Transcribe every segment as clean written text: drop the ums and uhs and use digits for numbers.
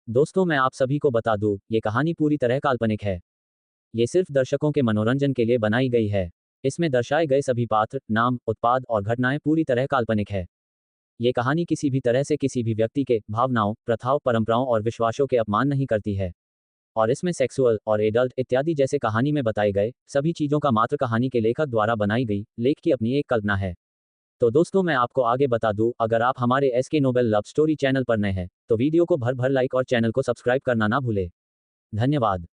दोस्तों, मैं आप सभी को बता दूं, ये कहानी पूरी तरह काल्पनिक है। ये सिर्फ दर्शकों के मनोरंजन के लिए बनाई गई है। इसमें दर्शाए गए सभी पात्र, नाम, उत्पाद और घटनाएं पूरी तरह काल्पनिक है। ये कहानी किसी भी तरह से किसी भी व्यक्ति के भावनाओं, प्रथाओं, परंपराओं और विश्वासों के अपमान नहीं करती है। और इसमें सेक्सुअल और एडल्ट इत्यादि जैसे कहानी में बताए गए सभी चीजों का मात्र कहानी के लेखक द्वारा बनाई गई लेख की अपनी एक कल्पना है। तो दोस्तों, मैं आपको आगे बता दूं, अगर आप हमारे SK novel love story channel पर नए हैं तो वीडियो को भर भर लाइक और चैनल को सब्सक्राइब करना ना भूले। धन्यवाद।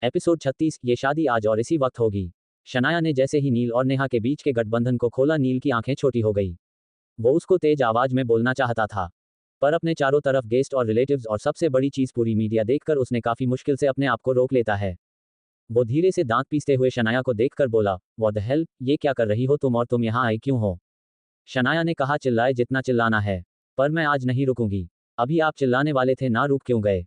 एपिसोड 36, ये शादी आज और इसी वक्त होगी। शनाया ने जैसे ही नील और नेहा के बीच के गठबंधन को खोला, नील की आंखें छोटी हो गई। वो उसको तेज आवाज में बोलना चाहता था, पर अपने चारों तरफ गेस्ट और रिलेटिव्स और सबसे बड़ी चीज पूरी मीडिया देखकर उसने काफी मुश्किल से अपने आप को रोक लेता है। वो धीरे से दांत पीसते हुए शनाया को देखकर बोला, व्हाट द हेल, ये क्या कर रही हो तुम और तुम यहाँ आई क्यों हो? शनाया ने कहा, चिल्लाए जितना चिल्लाना है, पर मैं आज नहीं रुकूंगी। अभी आप चिल्लाने वाले थे ना, रुक क्यों गए?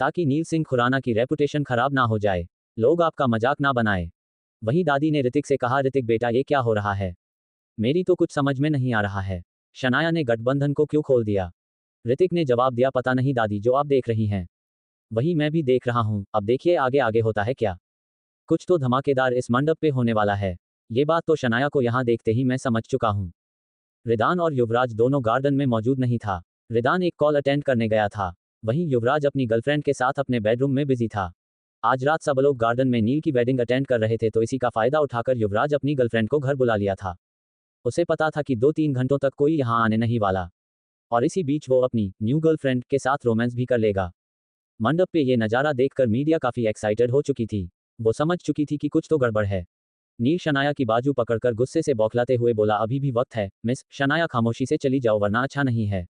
ताकि नील सिंह खुराना की रेपुटेशन खराब ना हो जाए, लोग आपका मजाक ना बनाए। वहीं दादी ने ऋतिक से कहा, ऋतिक बेटा ये क्या हो रहा है? मेरी तो कुछ समझ में नहीं आ रहा है। शनाया ने गठबंधन को क्यों खोल दिया? ऋतिक ने जवाब दिया, पता नहीं दादी, जो आप देख रही हैं वही मैं भी देख रहा हूं। अब देखिए आगे आगे होता है क्या। कुछ तो धमाकेदार इस मंडप पे होने वाला है। ये बात तो शनाया को यहां देखते ही मैं समझ चुका हूं। रिदान और युवराज दोनों गार्डन में मौजूद नहीं था। रिदान एक कॉल अटेंड करने गया था, वहीं युवराज अपनी गर्लफ्रेंड के साथ अपने बेडरूम में बिजी था। आज रात सब लोग गार्डन में नील की वेडिंग अटेंड कर रहे थे, तो इसी का फायदा उठाकर युवराज अपनी गर्लफ्रेंड को घर बुला लिया था। उसे पता था कि 2-3 घंटों तक कोई यहां आने नहीं वाला, और इसी बीच वो अपनी न्यू गर्लफ्रेंड के साथ रोमांस भी कर लेगा। मंडप पे ये नज़ारा देखकर मीडिया काफी एक्साइटेड हो चुकी थी। वो समझ चुकी थी कि कुछ तो गड़बड़ है। नील शनाया की बाजू पकड़कर गुस्से से बौखलाते हुए बोला, अभी भी वक्त है मिस शनाया, खामोशी से चली जाओ वरना अच्छा नहीं है।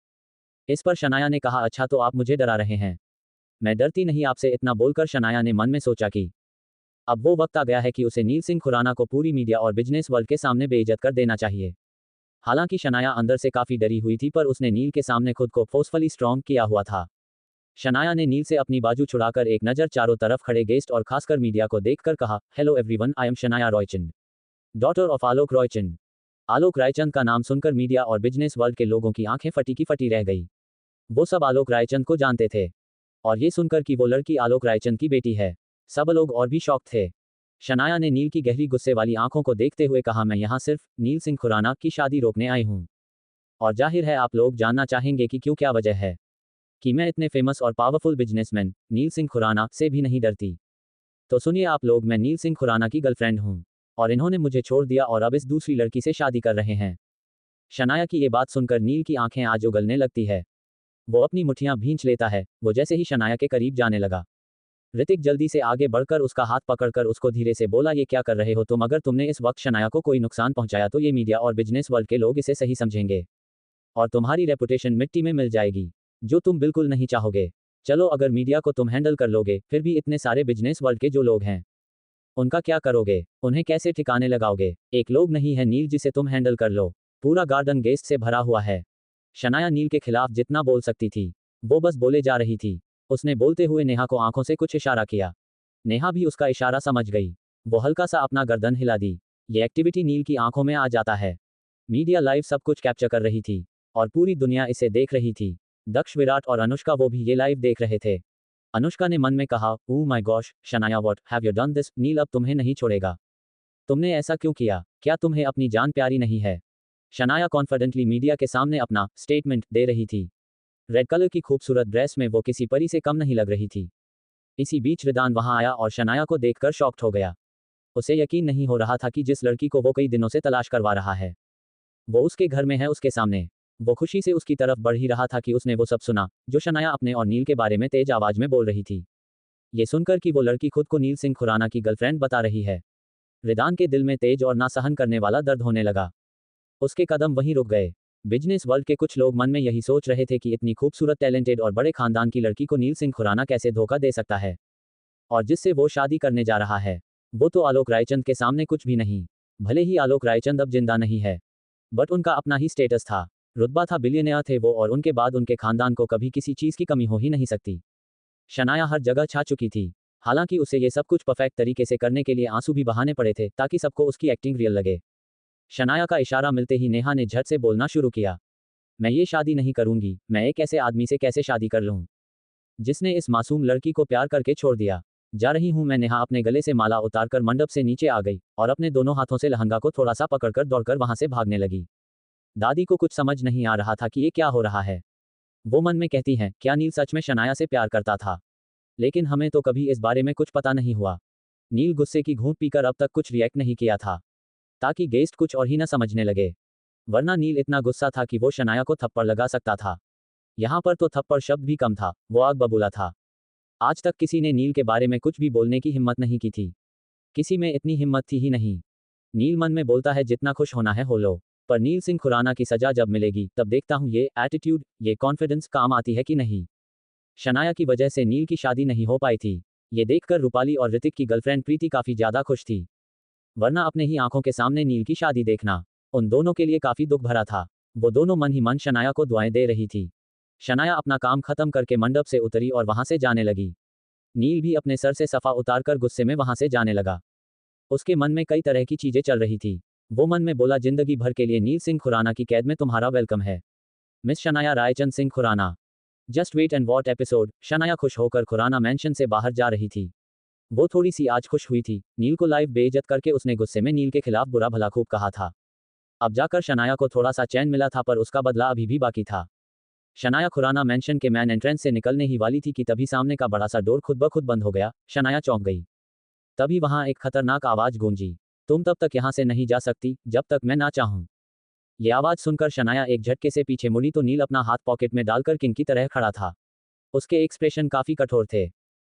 इस पर शनाया ने कहा, अच्छा तो आप मुझे डरा रहे हैं? मैं डरती नहीं आपसे। इतना बोलकर शनाया ने मन में सोचा कि अब वो वक्त आ गया है कि उसे नील सिंह खुराना को पूरी मीडिया और बिजनेस वर्ल्ड के सामने बेइज्जत कर देना चाहिए। हालांकि शनाया अंदर से काफी डरी हुई थी, पर उसने नील के सामने खुद को फोर्सफुली स्ट्रॉन्ग किया हुआ था। शनाया ने नील से अपनी बाजू छुड़ाकर एक नज़र चारों तरफ खड़े गेस्ट और खासकर मीडिया को देखकर कहा, hello everyone, I am Shanaya Roychand, daughter of Alok Roychand. Alok Raichand का नाम सुनकर मीडिया और बिजनेस वर्ल्ड के लोगों की आंखें फटी की फटी रह गई। वो सब आलोक रायचंद को जानते थे, और ये सुनकर कि वो लड़की आलोक रायचंद की बेटी है, सब लोग और भी शॉक थे। शनाया ने नील की गहरी गुस्से वाली आंखों को देखते हुए कहा, मैं यहाँ सिर्फ नील सिंह खुराना की शादी रोकने आई हूँ, और जाहिर है आप लोग जानना चाहेंगे कि क्यों, क्या वजह है कि मैं इतने फेमस और पावरफुल बिजनेसमैन नील सिंह खुराना से भी नहीं डरती। तो सुनिए आप लोग, मैं नील सिंह खुराना की गर्लफ्रेंड हूँ, और इन्होंने मुझे छोड़ दिया और अब इस दूसरी लड़की से शादी कर रहे हैं। शनाया की ये बात सुनकर नील की आंखें आज उगलने लगती है। वो अपनी मुट्ठियां भींच लेता है। वो जैसे ही शनाया के करीब जाने लगा, ऋतिक जल्दी से आगे बढ़कर उसका हाथ पकड़कर उसको धीरे से बोला, ये क्या कर रहे हो तुम? अगर तुमने इस वक्त शनाया को कोई नुकसान पहुंचाया तो ये मीडिया और बिजनेस वर्ल्ड के लोग इसे सही समझेंगे, और तुम्हारी रेपुटेशन मिट्टी में मिल जाएगी, जो तुम बिल्कुल नहीं चाहोगे। चलो, अगर मीडिया को तुम हैंडल कर लोगे, फिर भी इतने सारे बिजनेस वर्ल्ड के जो लोग हैं उनका क्या करोगे? उन्हें कैसे ठिकाने लगाओगे? एक लोग नहीं है नील जिसे तुम हैंडल कर लो, पूरा गार्डन गेस्ट से भरा हुआ है। शनाया नील के खिलाफ जितना बोल सकती थी वो बस बोले जा रही थी। उसने बोलते हुए नेहा को आंखों से कुछ इशारा किया। नेहा भी उसका इशारा समझ गई। वो हल्का सा अपना गर्दन हिला दी। ये एक्टिविटी नील की आंखों में आ जाता है। मीडिया लाइव सब कुछ कैप्चर कर रही थी, और पूरी दुनिया इसे देख रही थी। दक्ष, विराट और अनुष्का वो भी ये लाइव देख रहे थे। अनुष्का ने मन में कहा, oh my gosh Shanaya, what have you done this? Neel अब तुम्हें नहीं छोड़ेगा। तुमने ऐसा क्यों किया? क्या तुम्हें अपनी जान प्यारी नहीं है? शनाया कॉन्फिडेंटली मीडिया के सामने अपना स्टेटमेंट दे रही थी। रेड कलर की खूबसूरत ड्रेस में वो किसी परी से कम नहीं लग रही थी। इसी बीच रिदान वहां आया और शनाया को देखकर शॉक्ड हो गया। उसे यकीन नहीं हो रहा था कि जिस लड़की को वो कई दिनों से तलाश करवा रहा है वो उसके घर में है, उसके सामने। वो खुशी से उसकी तरफ बढ़ ही रहा था कि उसने वो सब सुना जो शनाया अपने और नील के बारे में तेज आवाज में बोल रही थी। ये सुनकर कि वो लड़की खुद को नील सिंह खुराना की गर्लफ्रेंड बता रही है, रिदान के दिल में तेज और ना सहन करने वाला दर्द होने लगा। उसके कदम वहीं रुक गए। बिजनेस वर्ल्ड के कुछ लोग मन में यही सोच रहे थे कि इतनी खूबसूरत, टैलेंटेड और बड़े खानदान की लड़की को नील सिंह खुराना कैसे धोखा दे सकता है, और जिससे वो शादी करने जा रहा है वो तो आलोक रायचंद के सामने कुछ भी नहीं। भले ही आलोक रायचंद अब जिंदा नहीं है, बट उनका अपना ही स्टेटस था, रुतबा था, बिलियनियर थे वो, और उनके बाद उनके खानदान को कभी किसी चीज की कमी हो ही नहीं सकती। शनाया हर जगह छा चुकी थी। हालांकि उसे ये सब कुछ परफेक्ट तरीके से करने के लिए आंसू भी बहाने पड़े थे ताकि सबको उसकी एक्टिंग रियल लगे। शनाया का इशारा मिलते ही नेहा ने झट से बोलना शुरू किया, मैं ये शादी नहीं करूंगी। मैं एक ऐसे आदमी से कैसे शादी कर लूं जिसने इस मासूम लड़की को प्यार करके छोड़ दिया। जा रही हूं मैं। नेहा अपने गले से माला उतारकर मंडप से नीचे आ गई और अपने दोनों हाथों से लहंगा को थोड़ा सा पकड़कर दौड़कर वहां से भागने लगी। दादी को कुछ समझ नहीं आ रहा था कि ये क्या हो रहा है। वो मन में कहती हैं, क्या नील सच में शनाया से प्यार करता था? लेकिन हमें तो कभी इस बारे में कुछ पता नहीं हुआ। नील गुस्से की घूंट पीकर अब तक कुछ रिएक्ट नहीं किया था, ताकि गेस्ट कुछ और ही न समझने लगे। वरना नील इतना गुस्सा था कि वो शनाया को थप्पड़ लगा सकता था। यहाँ पर तो थप्पड़ शब्द भी कम था, वो आग बबूला था। आज तक किसी ने नील के बारे में कुछ भी बोलने की हिम्मत नहीं की थी। किसी में इतनी हिम्मत थी ही नहीं। नील मन में बोलता है, जितना खुश होना है हो लो, पर नील सिंह खुराना की सजा जब मिलेगी तब देखता हूँ ये एटीट्यूड, ये कॉन्फिडेंस काम आती है कि नहीं। शनाया की वजह से नील की शादी नहीं हो पाई थी। ये देखकर रूपाली और ऋतिक की गर्लफ्रेंड प्रीति काफी ज्यादा खुश थी। वरना अपने ही आंखों के सामने नील की शादी देखना उन दोनों के लिए काफी दुख भरा था। वो दोनों मन ही मन शनाया को दुआएं दे रही थी। शनाया अपना काम खत्म करके मंडप से उतरी और वहां से जाने लगी। नील भी अपने सर से सफा उतारकर गुस्से में वहां से जाने लगा। उसके मन में कई तरह की चीजें चल रही थी। वो मन में बोला, जिंदगी भर के लिए नील सिंह खुराना की कैद में तुम्हारा वेलकम है, miss Shanaya Raichand Singh Khurana. Just wait and watch episode. Shanaya खुश होकर खुराना मैंशन से बाहर जा रही थी। वो थोड़ी सी आज खुश हुई थी। नील को लाइव बेइज्जत करके उसने गुस्से में नील के खिलाफ बुरा भला खूब कहा था। अब जाकर शनाया को थोड़ा सा चैन मिला था, पर उसका बदला अभी भी बाकी था। शनाया खुराना मैंशन के मैन एंट्रेंस से निकलने ही वाली थी कि तभी सामने का बड़ा सा डोर खुद ब खुद बंद हो गया। शनाया चौंक गई। तभी वहां एक खतरनाक आवाज गूंजी, तुम तब तक यहां से नहीं जा सकती जब तक मैं ना चाहूं। ये आवाज सुनकर शनाया एक झटके से पीछे मुड़ी तो नील अपना हाथ पॉकेट में डालकर किंग की तरह खड़ा था। उसके एक्सप्रेशन काफी कठोर थे।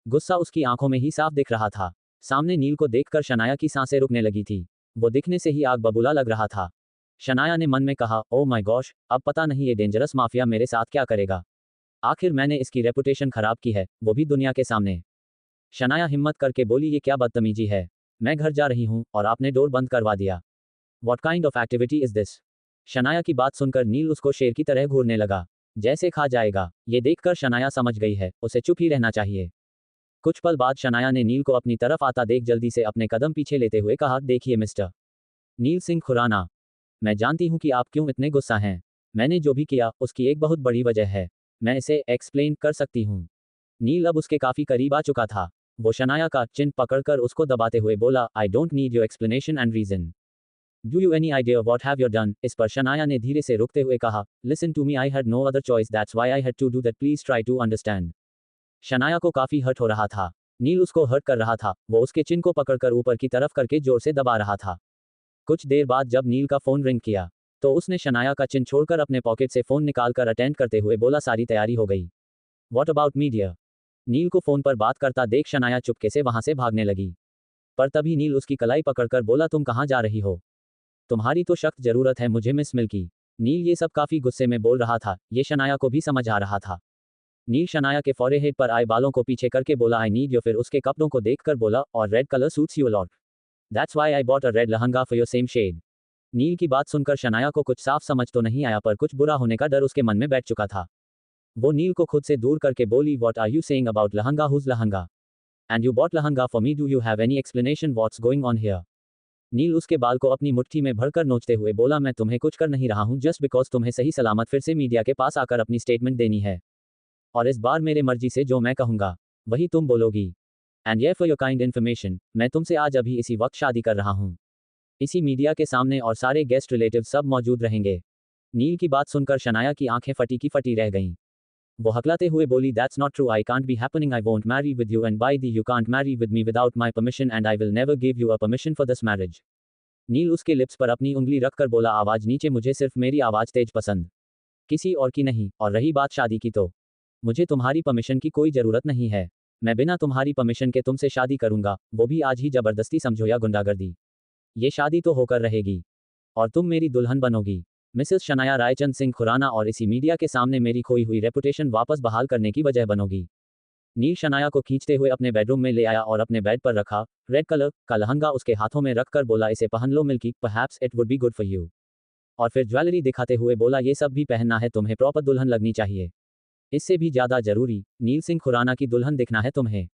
गुस्सा उसकी आंखों में ही साफ दिख रहा था। सामने नील को देखकर शनाया की सांसें रुकने लगी थी। वो दिखने से ही आग बबूला लग रहा था। शनाया ने मन में कहा, ओह माय गॉश, अब पता नहीं ये डेंजरस माफिया मेरे साथ क्या करेगा। आखिर मैंने इसकी रेपुटेशन खराब की है, वो भी दुनिया के सामने। शनाया हिम्मत करके बोली, ये क्या बदतमीजी है। मैं घर जा रही हूँ और आपने डोर बंद करवा दिया। What kind of activity is this? Shanaya की बात सुनकर नील उसको शेर की तरह घूरने लगा, जैसे खा जाएगा। ये देखकर शनाया समझ गई है, उसे चुप ही रहना चाहिए। कुछ पल बाद शनाया ने नील को अपनी तरफ आता देख जल्दी से अपने कदम पीछे लेते हुए कहा, देखिए मिस्टर नील सिंह खुराना, मैं जानती हूँ कि आप क्यों इतने गुस्सा हैं। मैंने जो भी किया उसकी एक बहुत बड़ी वजह है। मैं इसे एक्सप्लेन कर सकती हूँ। नील अब उसके काफी करीब आ चुका था। वो शनाया का चिन पकड़कर उसको दबाते हुए बोला, I don't need your explanation and reason. Do you any idea what have you done? इस पर शनाया ने धीरे से रुकते हुए कहा, listen to me, I had no other choice, that's why I had to do that, please try to understand. Shanaya को काफी हर्ट हो रहा था। नील उसको हर्ट कर रहा था। वो उसके चिन को पकड़कर ऊपर की तरफ करके जोर से दबा रहा था। कुछ देर बाद जब नील का फोन रिंग किया तो उसने शनाया का चिन छोड़कर अपने पॉकेट से फोन निकालकर अटेंड करते हुए बोला, सारी तैयारी हो गई। What about media? नील को फोन पर बात करता देख शनाया चुपके से वहां से भागने लगी। पर तभी नील उसकी कलाई पकड़कर बोला, तुम कहां जा रही हो? तुम्हारी तो सख्त जरूरत है मुझे मिस मिल्की। नील ये सब काफी गुस्से में बोल रहा था। ये शनाया को भी समझ आ रहा था। नील शनाया के फोरहेड पर आए बालों को पीछे करके बोला, आई नीड यू, फिर उसके कपड़ों को देखकर बोला, और red colour suits you a lot, that's why I bought a red lehenga for your same shade. Neel की बात सुनकर शनाया को कुछ साफ समझ तो नहीं आया, पर कुछ बुरा होने का डर उसके मन में बैठ चुका था। वो नील को खुद से दूर करके बोली, what are you saying about lehenga, whose lehenga? And you bought lehenga for me, do you have any explanation what's going on here? Neel उसके बाल को अपनी मुट्ठी में भरकर नोचते हुए बोला, मैं तुम्हें कुछ कर नहीं रहा हूं, जस्ट बिकॉज तुम्हें सही सलामत फिर से मीडिया के पास आकर अपनी स्टेटमेंट देनी है। और इस बार मेरे मर्जी से जो मैं कहूंगा वही तुम बोलोगी। एंड ये फॉर योर काइंड इन्फॉर्मेशन, मैं तुमसे आज अभी इसी वक्त शादी कर रहा हूं। इसी मीडिया के सामने, और सारे गेस्ट रिलेटिव सब मौजूद रहेंगे। नील की बात सुनकर शनाया की आंखें फटी की फटी रह गईं। वो हकलाते हुए बोली, that's not true, I can't be happening, I won't marry with you, and by the you can't marry with me without my permission, and I will never give you a permission for this marriage. Neel उसके lips पर अपनी उंगली रखकर बोला, आवाज नीचे, मुझे सिर्फ मेरी आवाज तेज पसंद, किसी और की नहीं। और रही बात शादी की, तो मुझे तुम्हारी परमिशन की कोई जरूरत नहीं है। मैं बिना तुम्हारी परमिशन के तुमसे शादी करूंगा, वो भी आज ही, जबरदस्ती समझो या गुंडागर्दी। ये शादी तो होकर रहेगी और तुम मेरी दुल्हन बनोगी, मिसेस शनाया रायचंद सिंह खुराना, और इसी मीडिया के सामने मेरी खोई हुई रेपुटेशन वापस बहाल करने की वजह बनोगी। नील शनाया को खींचते हुए अपने बेडरूम में ले आया और अपने बेड पर रखा। रेड कलर का लहंगा उसके हाथों में रखकर बोला, इसे पहन लो Milky, perhaps it would be good for you. और फिर ज्वेलरी दिखाते हुए बोला, ये सब भी पहनना है तुम्हें, प्रॉपर दुल्हन लगनी चाहिए। इससे भी ज्यादा जरूरी, नील सिंह खुराना की दुल्हन दिखना है तुम्हें।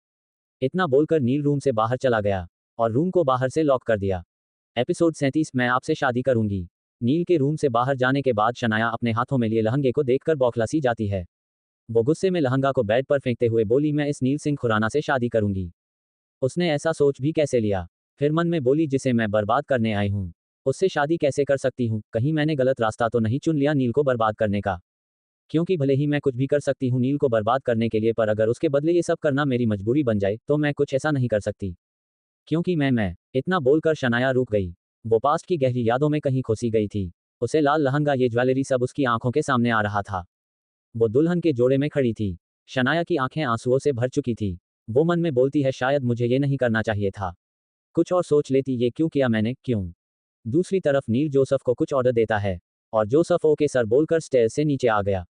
इतना बोलकर नील रूम से बाहर चला गया और रूम को बाहर से लॉक कर दिया। एपिसोड 37, मैं आपसे शादी करूंगी। नील के रूम से बाहर जाने के बाद शनाया अपने हाथों में लिए लहंगे को देखकर बौखला सी जाती है। वो गुस्से में लहंगा को बेड पर फेंकते हुए बोली, मैं इस नील सिंह खुराना से शादी करूंगी। उसने ऐसा सोच भी कैसे लिया? फिर मन में बोली, जिसे मैं बर्बाद करने आई हूँ, उससे शादी कैसे कर सकती हूँ? कहीं मैंने गलत रास्ता तो नहीं चुन लिया नील को बर्बाद करने का? क्योंकि भले ही मैं कुछ भी कर सकती हूँ नील को बर्बाद करने के लिए, पर अगर उसके बदले ये सब करना मेरी मजबूरी बन जाए तो मैं कुछ ऐसा नहीं कर सकती। क्योंकि मैं इतना बोलकर शनाया रुक गई। वो पास्ट की गहरी यादों में कहीं खोसी गई थी। उसे लाल लहंगा, ये ज्वेलरी, सब उसकी आंखों के सामने आ रहा था। वो दुल्हन के जोड़े में खड़ी थी। शनाया की आंखें आंसुओं से भर चुकी थी। वो मन में बोलती है, शायद मुझे ये नहीं करना चाहिए था, कुछ और सोच लेती, ये क्यों किया मैंने, क्यों? दूसरी तरफ नील जोसफ को कुछ ऑर्डर देता है और जोसफ ओके सर बोलकर स्टेयर से नीचे आ गया।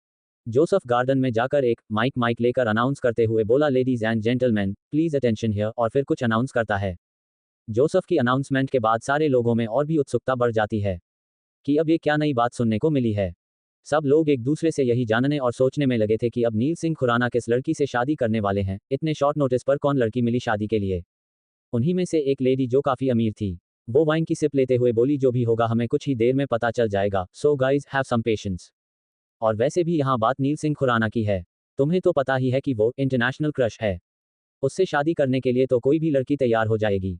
जोसफ गार्डन में जाकर एक माइक लेकर अनाउंस करते हुए बोला, ladies and gentleman please attention here, और फिर कुछ अनाउंस करता है। जोसफ की अनाउंसमेंट के बाद सारे लोगों में और भी उत्सुकता बढ़ जाती है कि अब ये क्या नई बात सुनने को मिली है। सब लोग एक दूसरे से यही जानने और सोचने में लगे थे कि अब नील सिंह खुराना किस लड़की से शादी करने वाले हैं। इतने शॉर्ट नोटिस पर कौन लड़की मिली शादी के लिए? उन्हीं में से एक लेडी जो काफी अमीर थी, वो वाइन की सिप लेते हुए बोली, जो भी होगा हमें कुछ ही देर में पता चल जाएगा, so guys have some patience. और वैसे भी यहाँ बात नील सिंह खुराना की है। तुम्हें तो पता ही है कि वो इंटरनेशनल क्रश है। उससे शादी करने के लिए तो कोई भी लड़की तैयार हो जाएगी।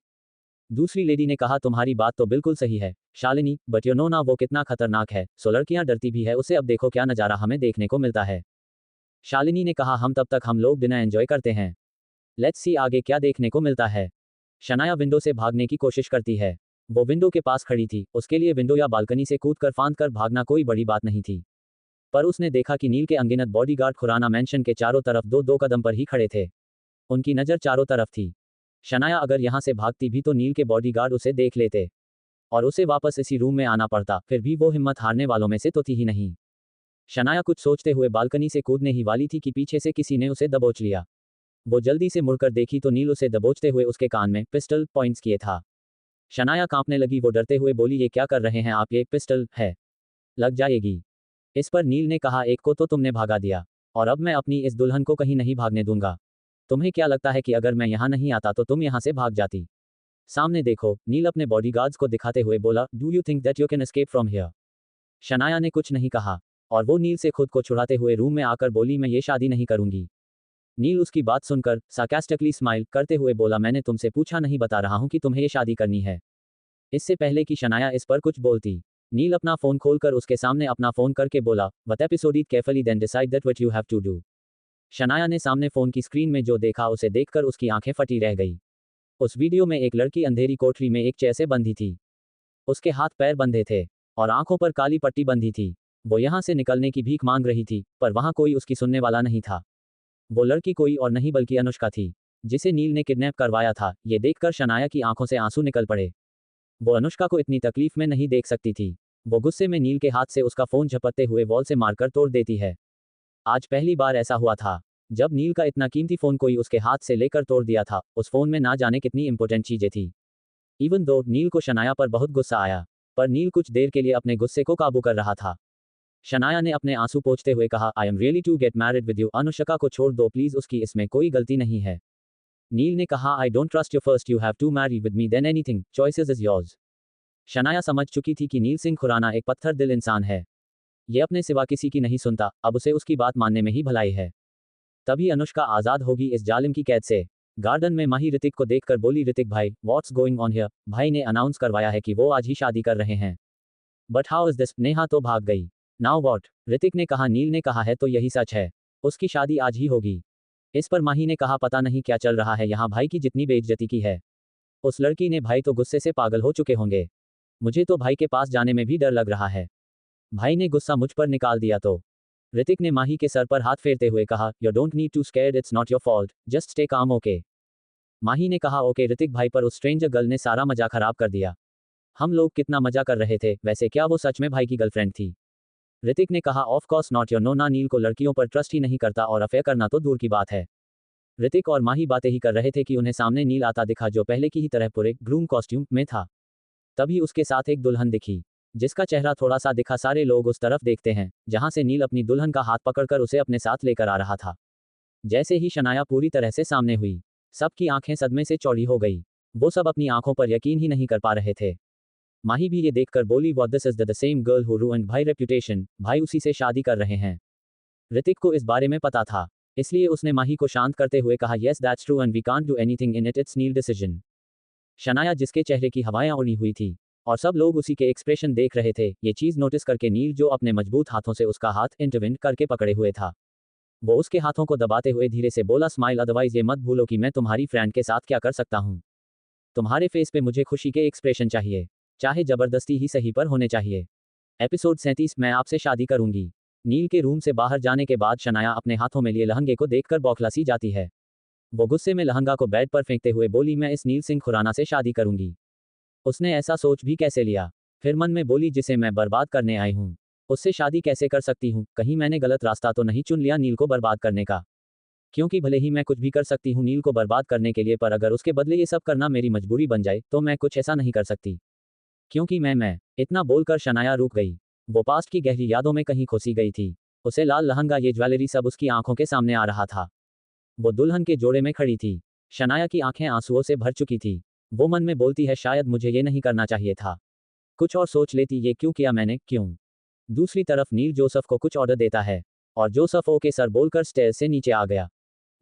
दूसरी लेडी ने कहा, तुम्हारी बात तो बिल्कुल सही है शालिनी, बट यू नो ना वो कितना खतरनाक है, सो लड़कियां डरती भी है उससे, अब देखो क्या नज़ारा हमें देखने को मिलता है। शालिनी ने कहा, हम तब तक हम लोग डिनर एंजॉय करते हैं, लेट्स सी आगे क्या देखने को मिलता है। शनाया विंडो से भागने की कोशिश करती है। वो विंडो के पास खड़ी थी, उसके लिए विंडो या बालकनी से कूदकर फांद कर भागना कोई बड़ी बात नहीं थी। पर उसने देखा कि नील के अनगिनत बॉडीगार्ड खुराना मैंशन के चारों तरफ दो दो कदम पर ही खड़े थे। उनकी नज़र चारों तरफ थी। शनाया अगर यहाँ से भागती भी तो नील के बॉडीगार्ड उसे देख लेते और उसे वापस इसी रूम में आना पड़ता, फिर भी वो हिम्मत हारने वालों में से तो थी ही नहीं। शनाया कुछ सोचते हुए बालकनी से कूदने ही वाली थी कि पीछे से किसी ने उसे दबोच लिया। वो जल्दी से मुड़कर देखी तो नील उसे दबोचते हुए उसके कान में पिस्टल पॉइंट्स किए था। शनाया कांपने लगी। वो डरते हुए बोली, ये क्या कर रहे हैं आप, ये पिस्टल है, लग जाएगी। इस पर नील ने कहा, एक को तो तुमने भागा दिया और अब मैं अपनी इस दुल्हन को कहीं नहीं भागने दूंगा। तुम्हें क्या लगता है कि अगर मैं यहाँ नहीं आता तो तुम यहाँ से भाग जाती? सामने देखो, नील अपने बॉडीगार्ड्स को दिखाते हुए बोला, do you think that you can escape from here? Shanaya ने कुछ नहीं कहा और वो नील से खुद को छुड़ाते हुए रूम में आकर बोली, मैं ये शादी नहीं करूंगी। नील उसकी बात सुनकर सार्कास्टिकली स्माइल करते हुए बोला, मैंने तुमसे पूछा नहीं, बता रहा हूं कि तुम्हें ये शादी करनी है। इससे पहले कि शनाया इस पर कुछ बोलती, नील अपना फोन खोलकर उसके सामने अपना फोन करके बोला, what episode it carefully then decide that what you have to do. Shanaya ने सामने फोन की स्क्रीन में जो देखा उसे देखकर उसकी आंखें फटी रह गई। उस वीडियो में एक लड़की अंधेरी कोठरी में एक चेयर से बंधी थी। उसके हाथ पैर बंधे थे और आंखों पर काली पट्टी बंधी थी। वो यहां से निकलने की भीख मांग रही थी, पर वहां कोई उसकी सुनने वाला नहीं था। वो लड़की कोई और नहीं बल्कि अनुष्का थी, जिसे नील ने किडनैप करवाया था। ये देखकर शनाया की आंखों से आंसू निकल पड़े। वो अनुष्का को इतनी तकलीफ में नहीं देख सकती थी। वो गुस्से में नील के हाथ से उसका फोन झपटते हुए वॉल से मारकर तोड़ देती है। आज पहली बार ऐसा हुआ था जब नील का इतना कीमती फोन कोई उसके हाथ से लेकर तोड़ दिया था। उस फोन में ना जाने कितनी इंपॉर्टेंट चीजें थी। इवन दो नील को शनाया पर बहुत गुस्सा आया, पर नील कुछ देर के लिए अपने गुस्से को काबू कर रहा था। शनाया ने अपने आंसू पोंछते हुए कहा, I am really to get married with you, Anushka को छोड़ दो प्लीज, उसकी इसमें कोई गलती नहीं है। नील ने कहा, I don't trust you, first you have to marry with me then anything, choices is yours. Shanaya समझ चुकी थी कि नील सिंह खुराना एक पत्थर दिल इंसान है। ये अपने सिवा किसी की नहीं सुनता, अब उसे उसकी बात मानने में ही भलाई है। तभी अनुष्का आजाद होगी इस जालिम की कैद से। गार्डन में माही ऋतिक को देखकर बोली, ऋतिक भाई, व्हाट्स गोइंग ऑन हियर? भाई ने अनाउंस करवाया है कि वो आज ही शादी कर रहे हैं। But how is this? Neha तो भाग गई। Now what? ऋतिक ने कहा, नील ने कहा है तो यही सच है, उसकी शादी आज ही होगी। इस पर माही ने कहा, पता नहीं क्या चल रहा है यहाँ, भाई की जितनी बेइज्जती की है उस लड़की ने, भाई तो गुस्से से पागल हो चुके होंगे। मुझे तो भाई के पास जाने में भी डर लग रहा है, भाई ने गुस्सा मुझ पर निकाल दिया तो। ऋतिक ने माही के सर पर हाथ फेरते हुए कहा, you don't need to scared, it's not your fault, just stay calm, okay? Mahi ने कहा, ओके ऋतिक भाई, पर उस स्ट्रेंजर गर्ल ने सारा मजा खराब कर दिया। हम लोग कितना मजा कर रहे थे, वैसे क्या वो सच में भाई की गर्लफ्रेंड थी? ऋतिक ने कहा, of course not your, no ना, नील को लड़कियों पर ट्रस्ट ही नहीं करता और अफेयर करना तो दूर की बात है। ऋतिक और माही बातें ही कर रहे थे कि उन्हें सामने नील आता दिखा, जो पहले की ही तरह पूरे ग्रूम कॉस्ट्यूम में था। तभी उसके साथ एक दुल्हन दिखी, जिसका चेहरा थोड़ा सा दिखा। सारे लोग उस तरफ देखते हैं जहां से नील अपनी दुल्हन का हाथ पकड़कर उसे अपने साथ लेकर आ रहा था। जैसे ही शनाया पूरी तरह से सामने हुई, सबकी आंखें सदमे से चौड़ी हो गई। वो सब अपनी आंखों पर यकीन ही नहीं कर पा रहे थे। माही भी ये देखकर बोली, what, this is the same girl who ruined भाई रेप्यूटेशन, भाई उसी से शादी कर रहे हैं। ऋतिक को इस बारे में पता था, इसलिए उसने माही को शांत करते हुए कहा, yes that's true and we can't do anything in it, it's Neel decision. Shanaya, जिसके चेहरे की हवाएं उड़ी हुई थी और सब लोग उसी के एक्सप्रेशन देख रहे थे, ये चीज नोटिस करके नील, जो अपने मजबूत हाथों से उसका हाथ इंटरविन करके पकड़े हुए था, वो उसके हाथों को दबाते हुए धीरे से बोला, स्माइल, अदरवाइज ये मत भूलो कि मैं तुम्हारी फ्रेंड के साथ क्या कर सकता हूँ। तुम्हारे फेस पे मुझे खुशी के एक्सप्रेशन चाहिए, चाहे जबरदस्ती ही सही पर होने चाहिए। एपिसोड 37, मैं आपसे शादी करूंगी। नील के रूम से बाहर जाने के बाद शनाया अपने हाथों में लिए लहंगे को देखकर बौखला सी जाती है। वो गुस्से में लहंगा को बेड पर फेंकते हुए बोली, मैं इस नील सिंह खुराना से शादी करूंगी। उसने ऐसा सोच भी कैसे लिया? फिर मन में बोली, जिसे मैं बर्बाद करने आई हूँ, उससे शादी कैसे कर सकती हूँ? कहीं मैंने गलत रास्ता तो नहीं चुन लिया नील को बर्बाद करने का? क्योंकि भले ही मैं कुछ भी कर सकती हूँ नील को बर्बाद करने के लिए, पर अगर उसके बदले ये सब करना मेरी मजबूरी बन जाए तो मैं कुछ ऐसा नहीं कर सकती। क्योंकि मैं इतना बोलकर शनाया रुक गई। वो पास्ट की गहरी यादों में कहीं खोसी गई थी। उसे लाल लहंगा, ये ज्वेलरी, सब उसकी आंखों के सामने आ रहा था। वो दुल्हन के जोड़े में खड़ी थी। शनाया की आंखें आंसुओं से भर चुकी थी। वो मन में बोलती है, शायद मुझे ये नहीं करना चाहिए था, कुछ और सोच लेती, ये क्यों किया मैंने, क्यों? दूसरी तरफ नील जोसेफ को कुछ ऑर्डर देता है और जोसेफ ओके सर बोलकर स्टेयर से नीचे आ गया।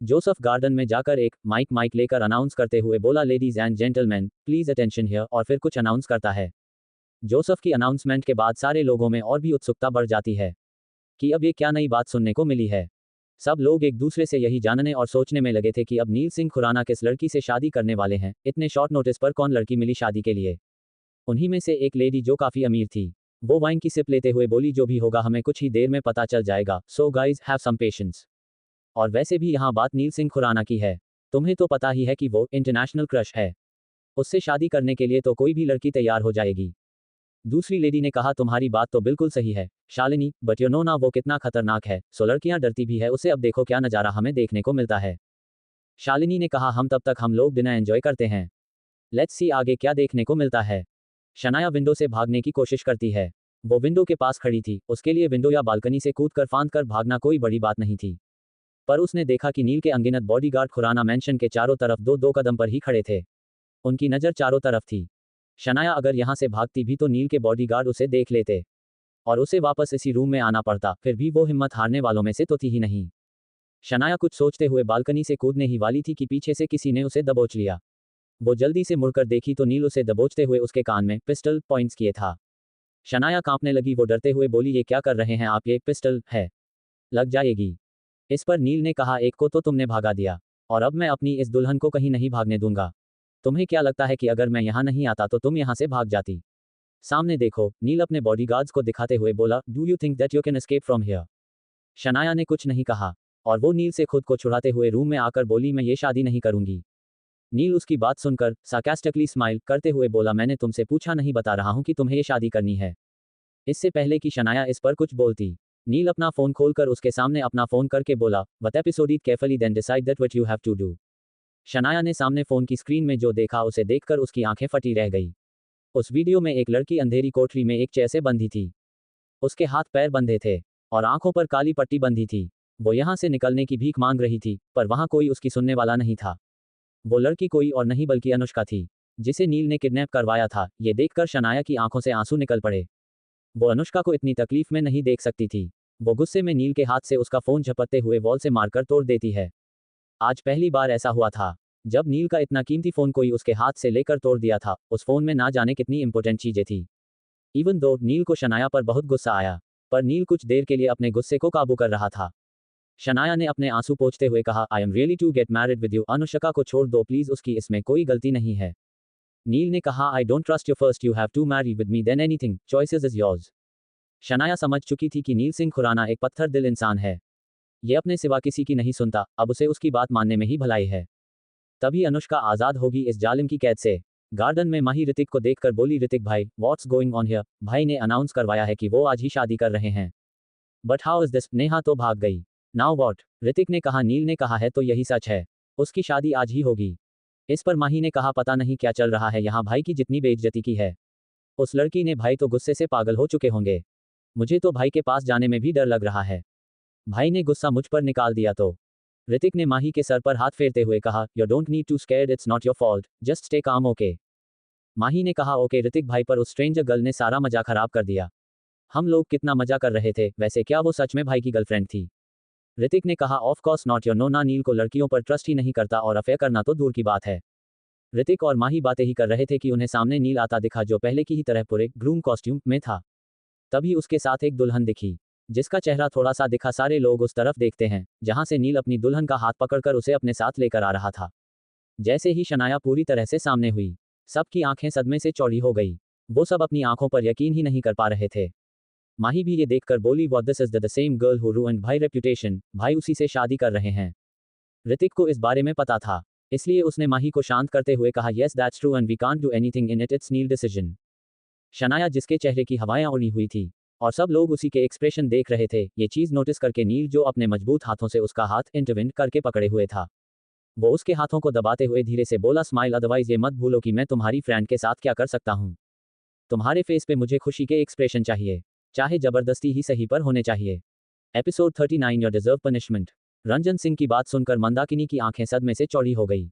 जोसेफ गार्डन में जाकर एक माइक लेकर अनाउंस करते हुए बोला, ladies and gentleman please attention here, और फिर कुछ अनाउंस करता है। जोसेफ की अनाउंसमेंट के बाद सारे लोगों में और भी उत्सुकता बढ़ जाती है कि अब ये क्या नई बात सुनने को मिली है। सब लोग एक दूसरे से यही जानने और सोचने में लगे थे कि अब नील सिंह खुराना किस लड़की से शादी करने वाले हैं। इतने शॉर्ट नोटिस पर कौन लड़की मिली शादी के लिए? उन्हीं में से एक लेडी जो काफी अमीर थी, वो वाइन की सिप लेते हुए बोली, जो भी होगा हमें कुछ ही देर में पता चल जाएगा, so guys have some patience. और वैसे भी यहाँ बात नील सिंह खुराना की है। तुम्हें तो पता ही है कि वो इंटरनेशनल क्रश है। उससे शादी करने के लिए तो कोई भी लड़की तैयार हो जाएगी। दूसरी लेडी ने कहा, तुम्हारी बात तो बिल्कुल सही है शालिनी, बट यू नो ना वो कितना खतरनाक है, सो लड़कियां डरती भी है उसे, अब देखो क्या नजारा हमें देखने को मिलता है। शालिनी ने कहा, हम तब तक हम लोग डिनर एंजॉय करते हैं, लेट्स सी आगे क्या देखने को मिलता है। शनाया विंडो से भागने की कोशिश करती है। वो विंडो के पास खड़ी थी, उसके लिए विंडो या बालकनी से कूदकर फांद कर भागना कोई बड़ी बात नहीं थी। पर उसने देखा कि नील के अनगिनत बॉडीगार्ड खुराना मैंशन के चारों तरफ दो दो कदम पर ही खड़े थे। उनकी नज़र चारों तरफ थी। शनाया अगर यहाँ से भागती भी तो नील के बॉडीगार्ड उसे देख लेते और उसे वापस इसी रूम में आना पड़ता। फिर भी वो हिम्मत हारने वालों में से तो थी ही नहीं। शनाया कुछ सोचते हुए बालकनी से कूदने ही वाली थी कि पीछे से किसी ने उसे दबोच लिया। वो जल्दी से मुड़कर देखी तो नील उसे दबोचते हुए उसके कान में पिस्टल पॉइंट्स किए था। शनाया कांपने लगी। वो डरते हुए बोली, ये क्या कर रहे हैं आप, ये पिस्टल है, लग जाएगी। इस पर नील ने कहा, एक को तो तुमने भागा दिया और अब मैं अपनी इस दुल्हन को कहीं नहीं भागने दूंगा। तुम्हें क्या लगता है कि अगर मैं यहाँ नहीं आता तो तुम यहाँ से भाग जाती? सामने देखो, नील अपने बॉडीगार्ड्स को दिखाते हुए बोला, do you think that you can escape from here? Shanaya ने कुछ नहीं कहा और वो नील से खुद को छुड़ाते हुए रूम में आकर बोली, मैं ये शादी नहीं करूंगी। नील उसकी बात सुनकर सार्कास्टिकली स्माइल करते हुए बोला, मैंने तुमसे पूछा नहीं, बता रहा हूं कि तुम्हें ये शादी करनी है। इससे पहले कि शनाया इस पर कुछ बोलती, नील अपना फोन खोलकर उसके सामने अपना फोन करके बोला, what episode it carefully then decide that what you have to do. Shanaya ने सामने फोन की स्क्रीन में जो देखा उसे देखकर उसकी आंखें फटी रह गई। उस वीडियो में एक लड़की अंधेरी कोठरी में एक चेयर से बंधी थी। उसके हाथ पैर बंधे थे और आंखों पर काली पट्टी बंधी थी। वो यहां से निकलने की भीख मांग रही थी, पर वहां कोई उसकी सुनने वाला नहीं था। वो लड़की कोई और नहीं बल्कि अनुष्का थी, जिसे नील ने किडनैप करवाया था। ये देखकर शनाया की आंखों से आंसू निकल पड़े। वो अनुष्का को इतनी तकलीफ में नहीं देख सकती थी। वो गुस्से में नील के हाथ से उसका फोन झपटते हुए वॉल से मारकर तोड़ देती है। आज पहली बार ऐसा हुआ था जब नील का इतना कीमती फोन कोई उसके हाथ से लेकर तोड़ दिया था। उस फोन में ना जाने कितनी इंपॉर्टेंट चीजें थी। इवन दो नील को शनाया पर बहुत गुस्सा आया, पर नील कुछ देर के लिए अपने गुस्से को काबू कर रहा था। शनाया ने अपने आंसू पोंछते हुए कहा, I am really to get married with you, Anushka को छोड़ दो प्लीज, उसकी इसमें कोई गलती नहीं है। नील ने कहा, I don't trust you, first you have to marry with me then anything, choices is yours. Shanaya समझ चुकी थी कि नील सिंह खुराना एक पत्थर दिल इंसान है। ये अपने सिवा किसी की नहीं सुनता, अब उसे उसकी बात मानने में ही भलाई है। तभी अनुष्का आजाद होगी इस जालिम की कैद से। गार्डन में माही ऋतिक को देखकर बोली, ऋतिक भाई, व्हाट्स गोइंग ऑन हियर? भाई ने अनाउंस करवाया है कि वो आज ही शादी कर रहे हैं। But how is this? Neha तो भाग गई। Now what? ऋतिक ने कहा, नील ने कहा है तो यही सच है, उसकी शादी आज ही होगी। इस पर माही ने कहा, पता नहीं क्या चल रहा है यहाँ, भाई की जितनी बेइज्जती की है। उस लड़की ने, भाई तो गुस्से से पागल हो चुके होंगे, मुझे तो भाई के पास जाने में भी डर लग रहा है। भाई ने गुस्सा मुझ पर निकाल दिया तो। ऋतिक ने माही के सर पर हाथ फेरते हुए कहा, you don't need to scared, it's not your fault, just stay calm, okay? Mahi ने कहा, ओके ऋतिक भाई, पर उस स्ट्रेंजर गर्ल ने सारा मजा खराब कर दिया। हम लोग कितना मजा कर रहे थे, वैसे क्या वो सच में भाई की गर्लफ्रेंड थी? ऋतिक ने कहा of course not your no ना नील को लड़कियों पर ट्रस्ट ही नहीं करता और अफेयर करना तो दूर की बात है। ऋतिक और माही बातें ही कर रहे थे कि उन्हें सामने नील आता दिखा जो पहले की ही तरह पूरे ग्रूम कॉस्ट्यूम में था। तभी उसके साथ एक दुल्हन दिखी जिसका चेहरा थोड़ा सा दिखा। सारे लोग उस तरफ देखते हैं जहां से नील अपनी दुल्हन का हाथ पकड़कर उसे अपने साथ लेकर आ रहा था। जैसे ही शनाया पूरी तरह से सामने हुई सबकी आंखें सदमे से चौड़ी हो गई। वो सब अपनी आंखों पर यकीन ही नहीं कर पा रहे थे। माही भी ये देखकर बोली what this is the same girl who ruined भाई रेप्यूटेशन, भाई उसी से शादी कर रहे हैं। ऋतिक को इस बारे में पता था इसलिए उसने माही को शांत करते हुए कहा yes that's true and we can't do anything in it, it's Neel decision. Shanaya जिसके चेहरे की हवाएं उड़ी हुई थी और सब लोग उसी के एक्सप्रेशन देख रहे थे ये चीज नोटिस करके नील जो अपने मजबूत हाथों से उसका हाथ इंटरविन करके पकड़े हुए था वो उसके हाथों को दबाते हुए धीरे से बोला स्माइल अदरवाइज ये मत भूलो कि मैं तुम्हारी फ्रेंड के साथ क्या कर सकता हूँ। तुम्हारे फेस पे मुझे खुशी के एक्सप्रेशन चाहिए, चाहे जबरदस्ती ही सही पर होने चाहिए। Episode 39 your deserve punishment. Ranjan Singh की बात सुनकर मंदाकिनी की आंखें सदमे से चौड़ी हो गई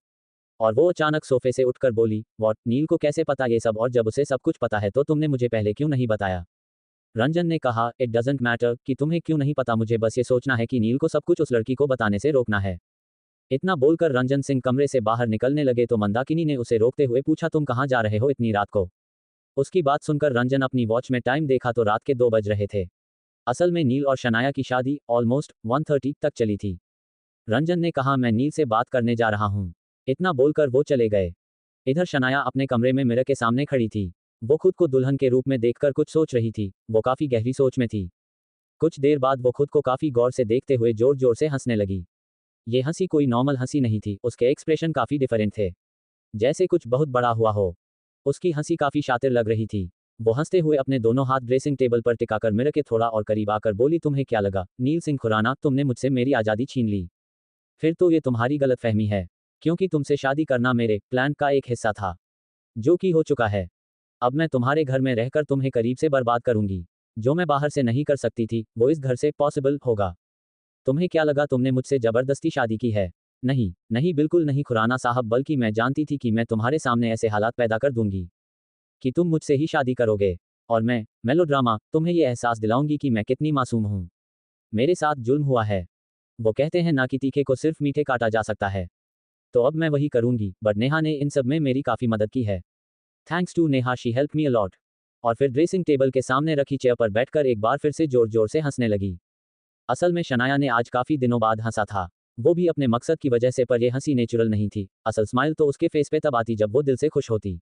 और वो अचानक सोफे से उठकर बोली व्हाट, नील को कैसे पता ये सब, और जब उसे सब कुछ पता है तो तुमने मुझे पहले क्यों नहीं बताया। रंजन ने कहा इट डजंट मैटर कि तुम्हें क्यों नहीं पता, मुझे बस ये सोचना है कि नील को सब कुछ उस लड़की को बताने से रोकना है। इतना बोलकर रंजन सिंह कमरे से बाहर निकलने लगे तो मंदाकिनी ने उसे रोकते हुए पूछा तुम कहाँ जा रहे हो इतनी रात को। उसकी बात सुनकर रंजन अपनी वॉच में टाइम देखा तो रात के 2 बज रहे थे। असल में नील और शनाया की शादी ऑलमोस्ट 1:30 तक चली थी। रंजन ने कहा मैं नील से बात करने जा रहा हूँ। इतना बोलकर वो चले गए। इधर शनाया अपने कमरे में मिरर के सामने खड़ी थी। वो खुद को दुल्हन के रूप में देखकर कुछ सोच रही थी। वो काफी गहरी सोच में थी। कुछ देर बाद वो खुद को काफी गौर से देखते हुए जोर जोर से हंसने लगी। ये हंसी कोई नॉर्मल हंसी नहीं थी, उसके एक्सप्रेशन काफी डिफरेंट थे, जैसे कुछ बहुत बड़ा हुआ हो। उसकी हंसी काफी शातिर लग रही थी। वो हंसते हुए अपने दोनों हाथ ड्रेसिंग टेबल पर टिकाकर मिरर के थोड़ा और करीब आकर बोली तुम्हें क्या लगा नील सिंह खुराना, तुमने मुझसे मेरी आज़ादी छीन ली। फिर तो ये तुम्हारी गलतफहमी है, क्योंकि तुमसे शादी करना मेरे प्लान का एक हिस्सा था जो कि हो चुका है। अब मैं तुम्हारे घर में रहकर तुम्हें करीब से बर्बाद करूंगी। जो मैं बाहर से नहीं कर सकती थी वो इस घर से पॉसिबल होगा। तुम्हें क्या लगा तुमने मुझसे जबरदस्ती शादी की है? नहीं नहीं, बिल्कुल नहीं खुराना साहब, बल्कि मैं जानती थी कि मैं तुम्हारे सामने ऐसे हालात पैदा कर दूंगी कि तुम मुझसे ही शादी करोगे और मैं मेलोड्रामा तुम्हें ये एहसास दिलाऊंगी कि मैं कितनी मासूम हूँ। मेरे साथ जुल्म हुआ है। वो कहते हैं ना कि तीखे को सिर्फ मीठे काटा जा सकता है, तो अब मैं वही करूंगी। बट नेहा ने इन सब में मेरी काफी मदद की है। Thanks to Neha, she help me a lot. और फिर ड्रेसिंग टेबल के सामने रखी चेयर पर बैठकर एक बार फिर से जोर जोर से हंसने लगी। असल में शनाया ने आज काफी दिनों बाद हंसा था, वो भी अपने मकसद की वजह से, पर यह हंसी नेचुरल नहीं थी। असल स्माइल तो उसके फेस पे तब आती जब वो दिल से खुश होती।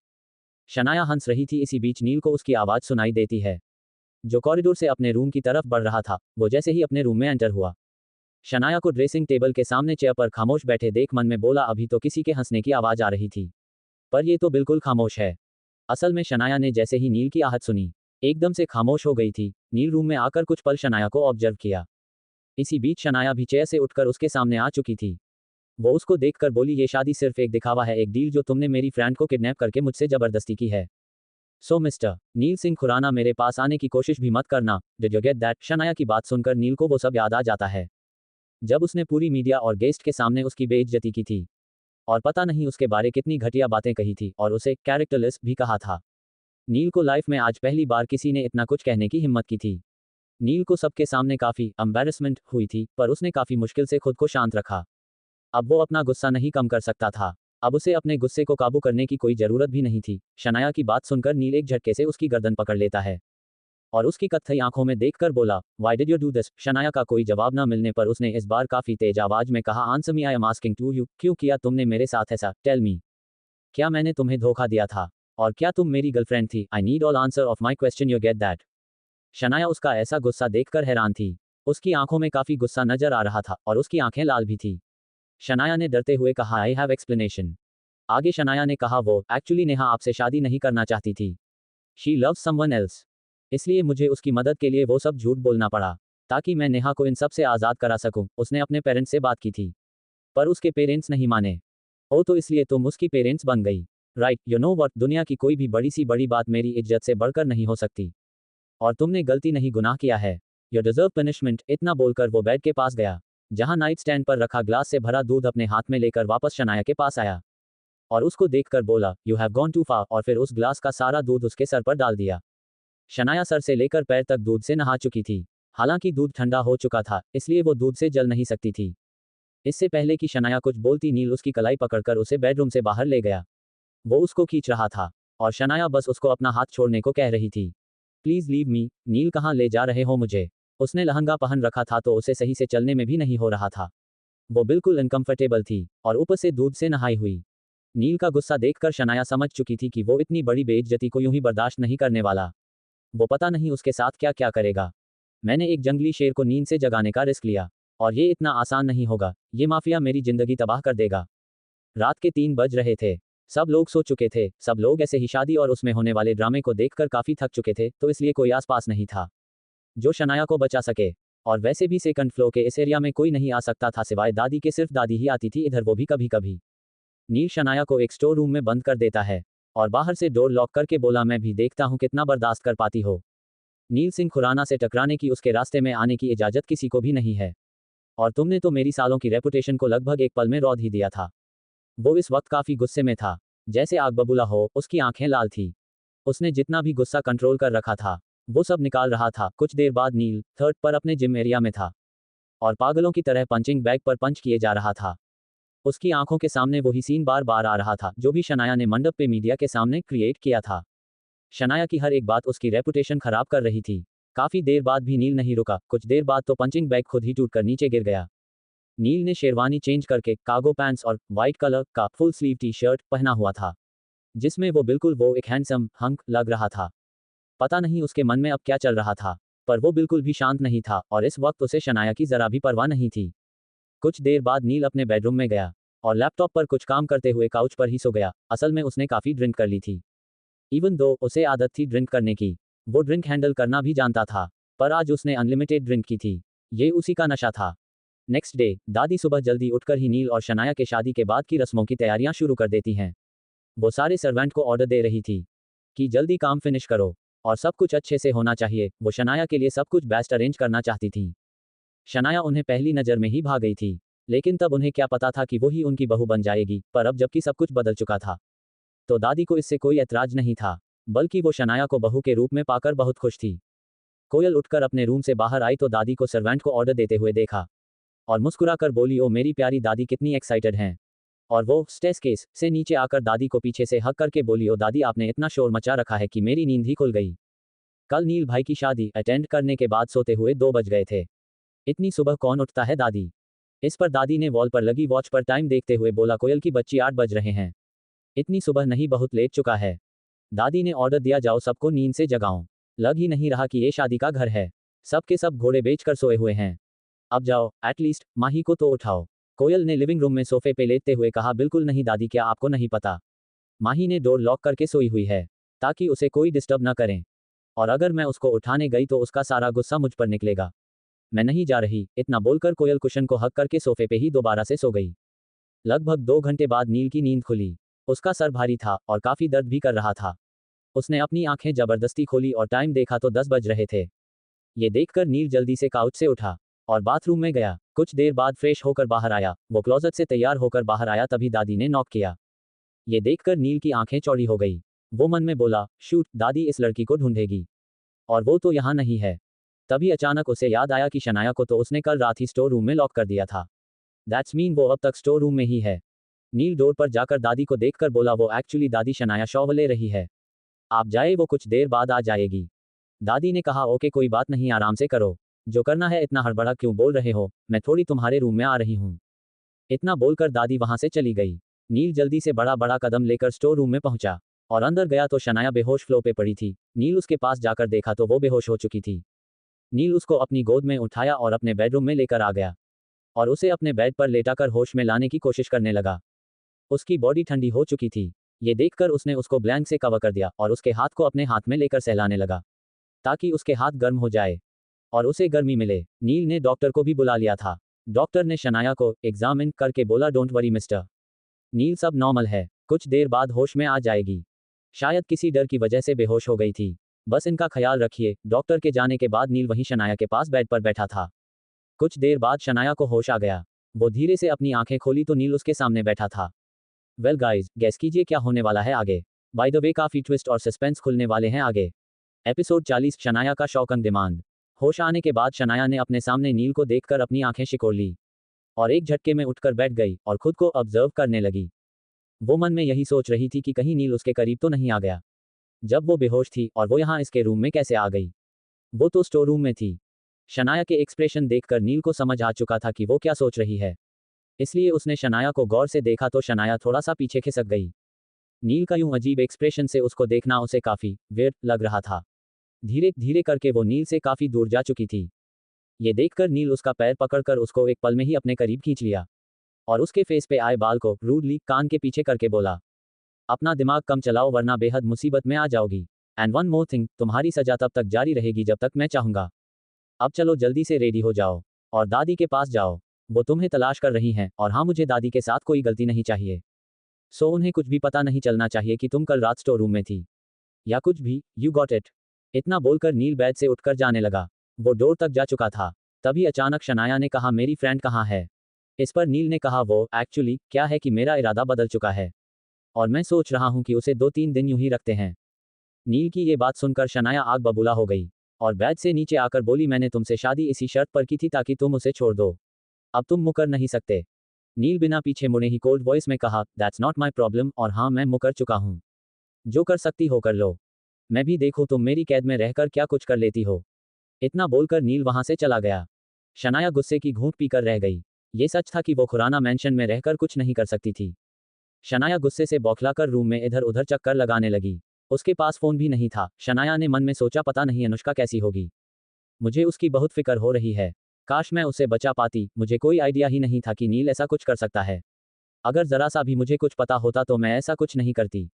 शनाया हंस रही थी, इसी बीच नील को उसकी आवाज सुनाई देती है जो कॉरिडोर से अपने रूम की तरफ बढ़ रहा था। वो जैसे ही अपने रूम में एंटर हुआ शनाया को ड्रेसिंग टेबल के सामने चेयर पर खामोश बैठे देख मन में बोला अभी तो किसी के हंसने की आवाज आ रही थी, पर ये तो बिल्कुल खामोश है। असल में शनाया ने जैसे ही नील की आहट सुनी एकदम से खामोश हो गई थी। नील रूम में आकर कुछ पल शनाया को ऑब्जर्व किया। इसी बीच शनाया भी चेयर से उठकर उसके सामने आ चुकी थी। वो उसको देखकर बोली ये शादी सिर्फ एक दिखावा है, एक डील जो तुमने मेरी फ्रेंड को किडनैप करके मुझसे जबरदस्ती की है। सो मिस्टर नील सिंह खुराना, मेरे पास आने की कोशिश भी मत करना। Did you get that? Shanaya की बात सुनकर नील को वो सब याद आ जाता है जब उसने पूरी मीडिया और गेस्ट के सामने उसकी बेइज्जती की थी और पता नहीं उसके बारे कितनी घटिया बातें कही थी और उसे कैरेक्टरलेस भी कहा था। नील को लाइफ में आज पहली बार किसी ने इतना कुछ कहने की हिम्मत की थी। नील को सबके सामने काफी एम्बैरेसमेंट हुई थी, पर उसने काफी मुश्किल से खुद को शांत रखा। अब वो अपना गुस्सा नहीं कम कर सकता था। अब उसे अपने गुस्से को काबू करने की कोई जरूरत भी नहीं थी। शनाया की बात सुनकर नील एक झटके से उसकी गर्दन पकड़ लेता है और उसकी कत्थई आंखों में देखकर बोला why did you do this? Shanaya का कोई जवाब न मिलने पर उसने इस बार काफी तेज आवाज में कहा answer me, I am asking to you, क्यों किया तुमने मेरे साथ ऐसा? टेल मी, क्या मैंने तुम्हें धोखा दिया था और क्या तुम मेरी गर्लफ्रेंड थी? I need all answer of my question, you get that? Shanaya उसका ऐसा गुस्सा देखकर हैरान थी। उसकी आंखों में काफी गुस्सा नजर आ रहा था और उसकी आंखें लाल भी थी। शनाया ने डरते हुए कहा आई हैव एक्सप्लेनेशन। आगे शनाया ने कहा वो एक्चुअली नेहा आपसे शादी नहीं करना चाहती थी। शी लव्स समवन एल्स, इसलिए मुझे उसकी मदद के लिए वो सब झूठ बोलना पड़ा ताकि मैं नेहा को इन सब से आज़ाद करा सकूं। उसने अपने पेरेंट्स से बात की थी पर उसके पेरेंट्स नहीं माने। ओ तो इसलिए तुम उसकी पेरेंट्स बन गई, राइट? यू नो व्हाट, दुनिया की कोई भी बड़ी सी बड़ी बात मेरी इज्जत से बढ़कर नहीं हो सकती और तुमने गलती नहीं गुनाह किया है। You deserve punishment. इतना बोलकर वो बेड के पास गया जहां नाइट स्टैंड पर रखा ग्लास से भरा दूध अपने हाथ में लेकर वापस शनाया के पास आया और उसको देखकर बोला यू हैव गॉन टू फार, और फिर उस ग्लास का सारा दूध उसके सर पर डाल दिया। शनाया सर से लेकर पैर तक दूध से नहा चुकी थी। हालांकि दूध ठंडा हो चुका था, इसलिए वो दूध से जल नहीं सकती थी। इससे पहले कि शनाया कुछ बोलती, नील उसकी कलाई पकड़कर उसे बेडरूम से बाहर ले गया। वो उसको खींच रहा था और शनाया बस उसको अपना हाथ छोड़ने को कह रही थी। Please leave me. नील, कहाँ ले जा रहे हो मुझे? उसने लहंगा पहन रखा था तो उसे सही से चलने में भी नहीं हो रहा था। वो बिल्कुल अनकंफर्टेबल थी और ऊपर से दूध से नहाई हुई। नील का गुस्सा देखकर शनाया समझ चुकी थी कि वो इतनी बड़ी बेइज्जती को यूं ही बर्दाश्त नहीं करने वाला। वो पता नहीं उसके साथ क्या क्या करेगा। मैंने एक जंगली शेर को नींद से जगाने का रिस्क लिया और ये इतना आसान नहीं होगा। ये माफिया मेरी जिंदगी तबाह कर देगा। रात के 3 बज रहे थे। सब लोग सो चुके थे। सब लोग ऐसे ही शादी और उसमें होने वाले ड्रामे को देखकर काफी थक चुके थे, तो इसलिए कोई आसपास नहीं था जो शनाया को बचा सके। और वैसे भी सेकंड फ्लोर के इस एरिया में कोई नहीं आ सकता था सिवाय दादी के। सिर्फ दादी ही आती थी इधर, वो भी कभी कभी। नील शनाया को एक स्टोर रूम में बंद कर देता है और बाहर से डोर लॉक करके बोला, मैं भी देखता हूं कितना बर्दाश्त कर पाती हो। नील सिंह खुराना से टकराने की, उसके रास्ते में आने की इजाजत किसी को भी नहीं है। और तुमने तो मेरी सालों की रेपुटेशन को लगभग एक पल में रौंद ही दिया था। वो इस वक्त काफी गुस्से में था, जैसे आग बबूला हो। उसकी आंखें लाल थी। उसने जितना भी गुस्सा कंट्रोल कर रखा था वो सब निकाल रहा था। कुछ देर बाद नील थर्ड पर अपने जिम एरिया में था और पागलों की तरह पंचिंग बैग पर पंच किए जा रहा था। उसकी आंखों के सामने वही सीन बार बार आ रहा था जो भी शनाया ने मंडप पे मीडिया के सामने क्रिएट किया था। शनाया की हर एक बात उसकी रेपुटेशन खराब कर रही थी। काफी देर बाद भी नील नहीं रुका। कुछ देर बाद तो पंचिंग बैग खुद ही टूटकर नीचे गिर गया। नील ने शेरवानी चेंज करके कार्गो पैंट्स और वाइट कलर का फुल स्लीव टी शर्ट पहना हुआ था, जिसमें वो बिल्कुल वो एक हैंडसम हंक लग रहा था। पता नहीं उसके मन में अब क्या चल रहा था, पर वो बिल्कुल भी शांत नहीं था और इस वक्त उसे शनाया की जरा भी परवाह नहीं थी। कुछ देर बाद नील अपने बेडरूम में गया और लैपटॉप पर कुछ काम करते हुए काउच पर ही सो गया। असल में उसने काफी ड्रिंक कर ली थी। इवन दो उसे आदत थी ड्रिंक करने की, वो ड्रिंक हैंडल करना भी जानता था, पर आज उसने अनलिमिटेड ड्रिंक की थी। ये उसी का नशा था। नेक्स्ट डे दादी सुबह जल्दी उठकर ही नील और शनाया के शादी के बाद की रस्मों की तैयारियां शुरू कर देती हैं। वो सारे सर्वेंट को ऑर्डर दे रही थी कि जल्दी काम फिनिश करो और सब कुछ अच्छे से होना चाहिए। वो शनाया के लिए सब कुछ बेस्ट अरेंज करना चाहती थी। शनाया उन्हें पहली नज़र में ही भा गई थी, लेकिन तब उन्हें क्या पता था कि वो ही उनकी बहू बन जाएगी। पर अब जबकि सब कुछ बदल चुका था तो दादी को इससे कोई ऐतराज नहीं था, बल्कि वो शनाया को बहू के रूप में पाकर बहुत खुश थी। कोयल उठकर अपने रूम से बाहर आई तो दादी को सर्वेंट को ऑर्डर देते हुए देखा और मुस्कुराकर बोली, ओ मेरी प्यारी दादी, कितनी एक्साइटेड हैं। और वो स्टेयरकेस से नीचे आकर दादी को पीछे से हक करके बोली, ओ दादी, आपने इतना शोर मचा रखा है कि मेरी नींद ही खुल गई। कल नील भाई की शादी अटेंड करने के बाद सोते हुए 2 बज गए थे। इतनी सुबह कौन उठता है दादी? इस पर दादी ने वॉल पर लगी वॉच पर टाइम देखते हुए बोला, कोयल की बच्ची 8 बज रहे हैं। इतनी सुबह नहीं, बहुत लेट चुका है। दादी ने ऑर्डर दिया, जाओ सबको नींद से जगाओ। लग ही नहीं रहा कि ये शादी का घर है। सब के सब घोड़े बेचकर सोए हुए हैं। अब जाओ, एटलीस्ट माही को तो उठाओ। कोयल ने लिविंग रूम में सोफे पे लेटते हुए कहा, बिल्कुल नहीं दादी, क्या आपको नहीं पता? माही ने डोर लॉक करके सोई हुई है ताकि उसे कोई डिस्टर्ब ना करें, और अगर मैं उसको उठाने गई तो उसका सारा गुस्सा मुझ पर निकलेगा। मैं नहीं जा रही। इतना बोलकर कोयल कुशन को हक करके सोफे पे ही दोबारा से सो गई। लगभग 2 घंटे बाद नील की नींद खुली। उसका सर भारी था और काफी दर्द भी कर रहा था। उसने अपनी आंखें जबरदस्ती खोली और टाइम देखा तो 10 बज रहे थे। ये देखकर नील जल्दी से काउच से उठा और बाथरूम में गया। कुछ देर बाद फ्रेश होकर बाहर आया। वो क्लोजेट से तैयार होकर बाहर आया तभी दादी ने नॉक किया। ये देखकर नील की आंखें चौड़ी हो गई। वो मन में बोला, शूट, दादी इस लड़की को ढूंढेगी और वो तो यहाँ नहीं है। तभी अचानक उसे याद आया कि शनाया को तो उसने कल रात ही स्टोर रूम में लॉक कर दिया था। दैट्स मीन वो अब तक स्टोर रूम में ही है। नील डोर पर जाकर दादी को देखकर बोला, वो एक्चुअली दादी, शनाया शॉवर ले रही है। आप जाए, वो कुछ देर बाद आ जाएगी। दादी ने कहा, ओके कोई बात नहीं, आराम से करो। जो करना है, इतना हड़बड़ा क्यों बोल रहे हो? मैं थोड़ी तुम्हारे रूम में आ रही हूँ। इतना बोलकर दादी वहां से चली गई। नील जल्दी से बड़ा बड़ा कदम लेकर स्टोर रूम में पहुंचा और अंदर गया तो शनाया बेहोश फ्लो पे पड़ी थी। नील उसके पास जाकर देखा तो वो बेहोश हो चुकी थी। नील उसको अपनी गोद में उठाया और अपने बेडरूम में लेकर आ गया और उसे अपने बेड पर लेटाकर होश में लाने की कोशिश करने लगा। उसकी बॉडी ठंडी हो चुकी थी। ये देखकर उसने उसको ब्लैंक से कवर कर दिया और उसके हाथ को अपने हाथ में लेकर सहलाने लगा ताकि उसके हाथ गर्म हो जाए और उसे गर्मी मिले। नील ने डॉक्टर को भी बुला लिया था। डॉक्टर ने शनाया को एग्जामिन करके बोला, डोंट वरी मिस्टर नील, सब नॉर्मल है। कुछ देर बाद होश में आ जाएगी। शायद किसी डर की वजह से बेहोश हो गई थी। बस इनका ख्याल रखिए। डॉक्टर के जाने के बाद नील वहीं शनाया के पास बेड पर बैठा था। कुछ देर बाद शनाया को होश आ गया। वो धीरे से अपनी आंखें खोली तो नील उसके सामने बैठा था। वेल गाइस, गेस कीजिए क्या होने वाला है आगे। बाय द वे, काफी ट्विस्ट और सस्पेंस खुलने वाले हैं आगे। एपिसोड 40, शनाया का शॉक ऑन डिमांड। होश आने के बाद शनाया ने अपने सामने नील को देखकर अपनी आंखें सिकोड़ ली और एक झटके में उठकर बैठ गई और खुद को ऑब्जर्व करने लगी। वो मन में यही सोच रही थी कि कहीं नील उसके करीब तो नहीं आ गया। जब वो बेहोश थी और वो यहाँ इसके रूम में कैसे आ गई? वो तो स्टोर रूम में थी। शनाया के एक्सप्रेशन देखकर नील को समझ आ चुका था कि वो क्या सोच रही है, इसलिए उसने शनाया को गौर से देखा तो शनाया थोड़ा सा पीछे खिसक गई। नील का यूं अजीब एक्सप्रेशन से उसको देखना उसे काफी वियर्ड लग रहा था। धीरे धीरे करके वो नील से काफी दूर जा चुकी थी। ये देखकर नील उसका पैर पकड़कर उसको एक पल में ही अपने करीब खींच लिया और उसके फेस पे आए बाल को रूडली कान के पीछे करके बोला, अपना दिमाग कम चलाओ वरना बेहद मुसीबत में आ जाओगी। एंड वन मोर थिंग, तुम्हारी सजा तब तक जारी रहेगी जब तक मैं चाहूंगा। अब चलो जल्दी से रेडी हो जाओ और दादी के पास जाओ। वो तुम्हें तलाश कर रही हैं और हाँ, मुझे दादी के साथ कोई गलती नहीं चाहिए। सो उन्हें कुछ भी पता नहीं चलना चाहिए कि तुम कल रात स्टोर रूम में थी या कुछ भी। You got it. इतना बोलकर नील बेड से उठकर जाने लगा। वो डोर तक जा चुका था। तभी अचानक शनाया ने कहा, मेरी फ्रेंड कहाँ है? इस पर नील ने कहा, वो एक्चुअली क्या है कि मेरा इरादा बदल चुका है और मैं सोच रहा हूँ कि उसे 2-3 दिन यूं ही रखते हैं। नील की ये बात सुनकर शनाया आग बबूला हो गई और बेड से नीचे आकर बोली, मैंने तुमसे शादी इसी शर्त पर की थी ताकि तुम उसे छोड़ दो। अब तुम मुकर नहीं सकते। नील बिना पीछे मुड़े ही कोल्ड वॉइस में कहा, दैट्स नॉट माई प्रॉब्लम और हाँ, मैं मुकर चुका हूँ। जो कर सकती हो कर लो। मैं भी देखूं तुम मेरी कैद में रहकर क्या कुछ कर लेती हो। इतना बोलकर नील वहां से चला गया। शनाया गुस्से की घूंट पीकर रह गई। ये सच था कि वो खुराना मैंशन में रहकर कुछ नहीं कर सकती थी। शनाया गुस्से से बौखलाकर रूम में इधर उधर चक्कर लगाने लगी। उसके पास फोन भी नहीं था। शनाया ने मन में सोचा, पता नहीं अनुष्का कैसी होगी। मुझे उसकी बहुत फिक्र हो रही है। काश मैं उसे बचा पाती। मुझे कोई आइडिया ही नहीं था कि नील ऐसा कुछ कर सकता है। अगर जरा सा भी मुझे कुछ पता होता तो मैं ऐसा कुछ नहीं करती।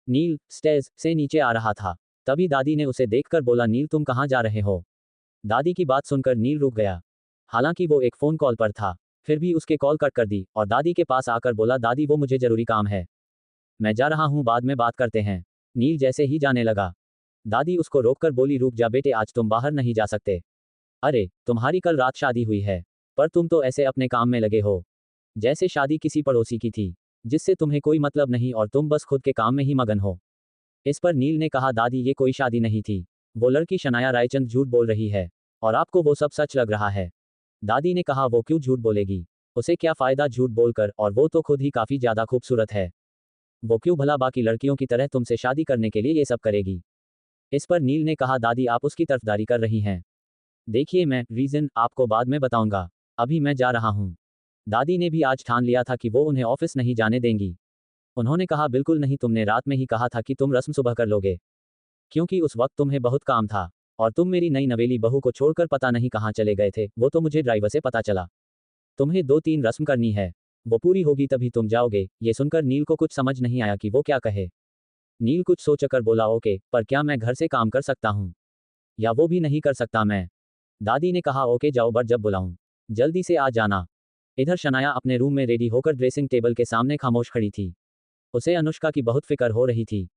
नील स्टेज से नीचे आ रहा था। तभी दादी ने उसे देखकर बोला, नील तुम कहाँ जा रहे हो? दादी की बात सुनकर नील रुक गया। हालांकि वो एक फोन कॉल पर था, फिर भी उसके कॉल कट कर दी और दादी के पास आकर बोला, दादी वो मुझे जरूरी काम है, मैं जा रहा हूँ, बाद में बात करते हैं। नील जैसे ही जाने लगा, दादी उसको रोककर बोली, रुक जा बेटे, आज तुम बाहर नहीं जा सकते। अरे तुम्हारी कल रात शादी हुई है, पर तुम तो ऐसे अपने काम में लगे हो जैसे शादी किसी पड़ोसी की थी जिससे तुम्हें कोई मतलब नहीं और तुम बस खुद के काम में ही मगन हो। इस पर नील ने कहा, दादी ये कोई शादी नहीं थी। वो लड़की शनाया रायचंद झूठ बोल रही है और आपको वो सब सच लग रहा है। दादी ने कहा, वो क्यों झूठ बोलेगी? उसे क्या फायदा झूठ बोलकर, और वो तो खुद ही काफी ज्यादा खूबसूरत है। वो क्यों भला बाकी लड़कियों की तरह तुमसे शादी करने के लिए ये सब करेगी? इस पर नील ने कहा, दादी आप उसकी तरफदारी कर रही हैं। देखिए मैं रीजन आपको बाद में बताऊंगा, अभी मैं जा रहा हूँ। दादी ने भी आज ठान लिया था कि वो उन्हें ऑफिस नहीं जाने देंगी। उन्होंने कहा, बिल्कुल नहीं, तुमने रात में ही कहा था कि तुम रस्म सुबह कर लोगे, क्योंकि उस वक्त तुम्हें बहुत काम था और तुम मेरी नई नवेली बहू को छोड़कर पता नहीं कहाँ चले गए थे। वो तो मुझे ड्राइवर से पता चला। तुम्हें 2-3 रस्म करनी है, वो पूरी होगी तभी तुम जाओगे। ये सुनकर नील को कुछ समझ नहीं आया कि वो क्या कहे। नील कुछ सोचकर बोला, ओके, पर क्या मैं घर से काम कर सकता हूँ या वो भी नहीं कर सकता मैं? दादी ने कहा, ओके जाओ, बट जब बुलाऊं जल्दी से आ जाना। इधर शनाया अपने रूम में रेडी होकर ड्रेसिंग टेबल के सामने खामोश खड़ी थी। उसे अनुष्का की बहुत फिक्र हो रही थी।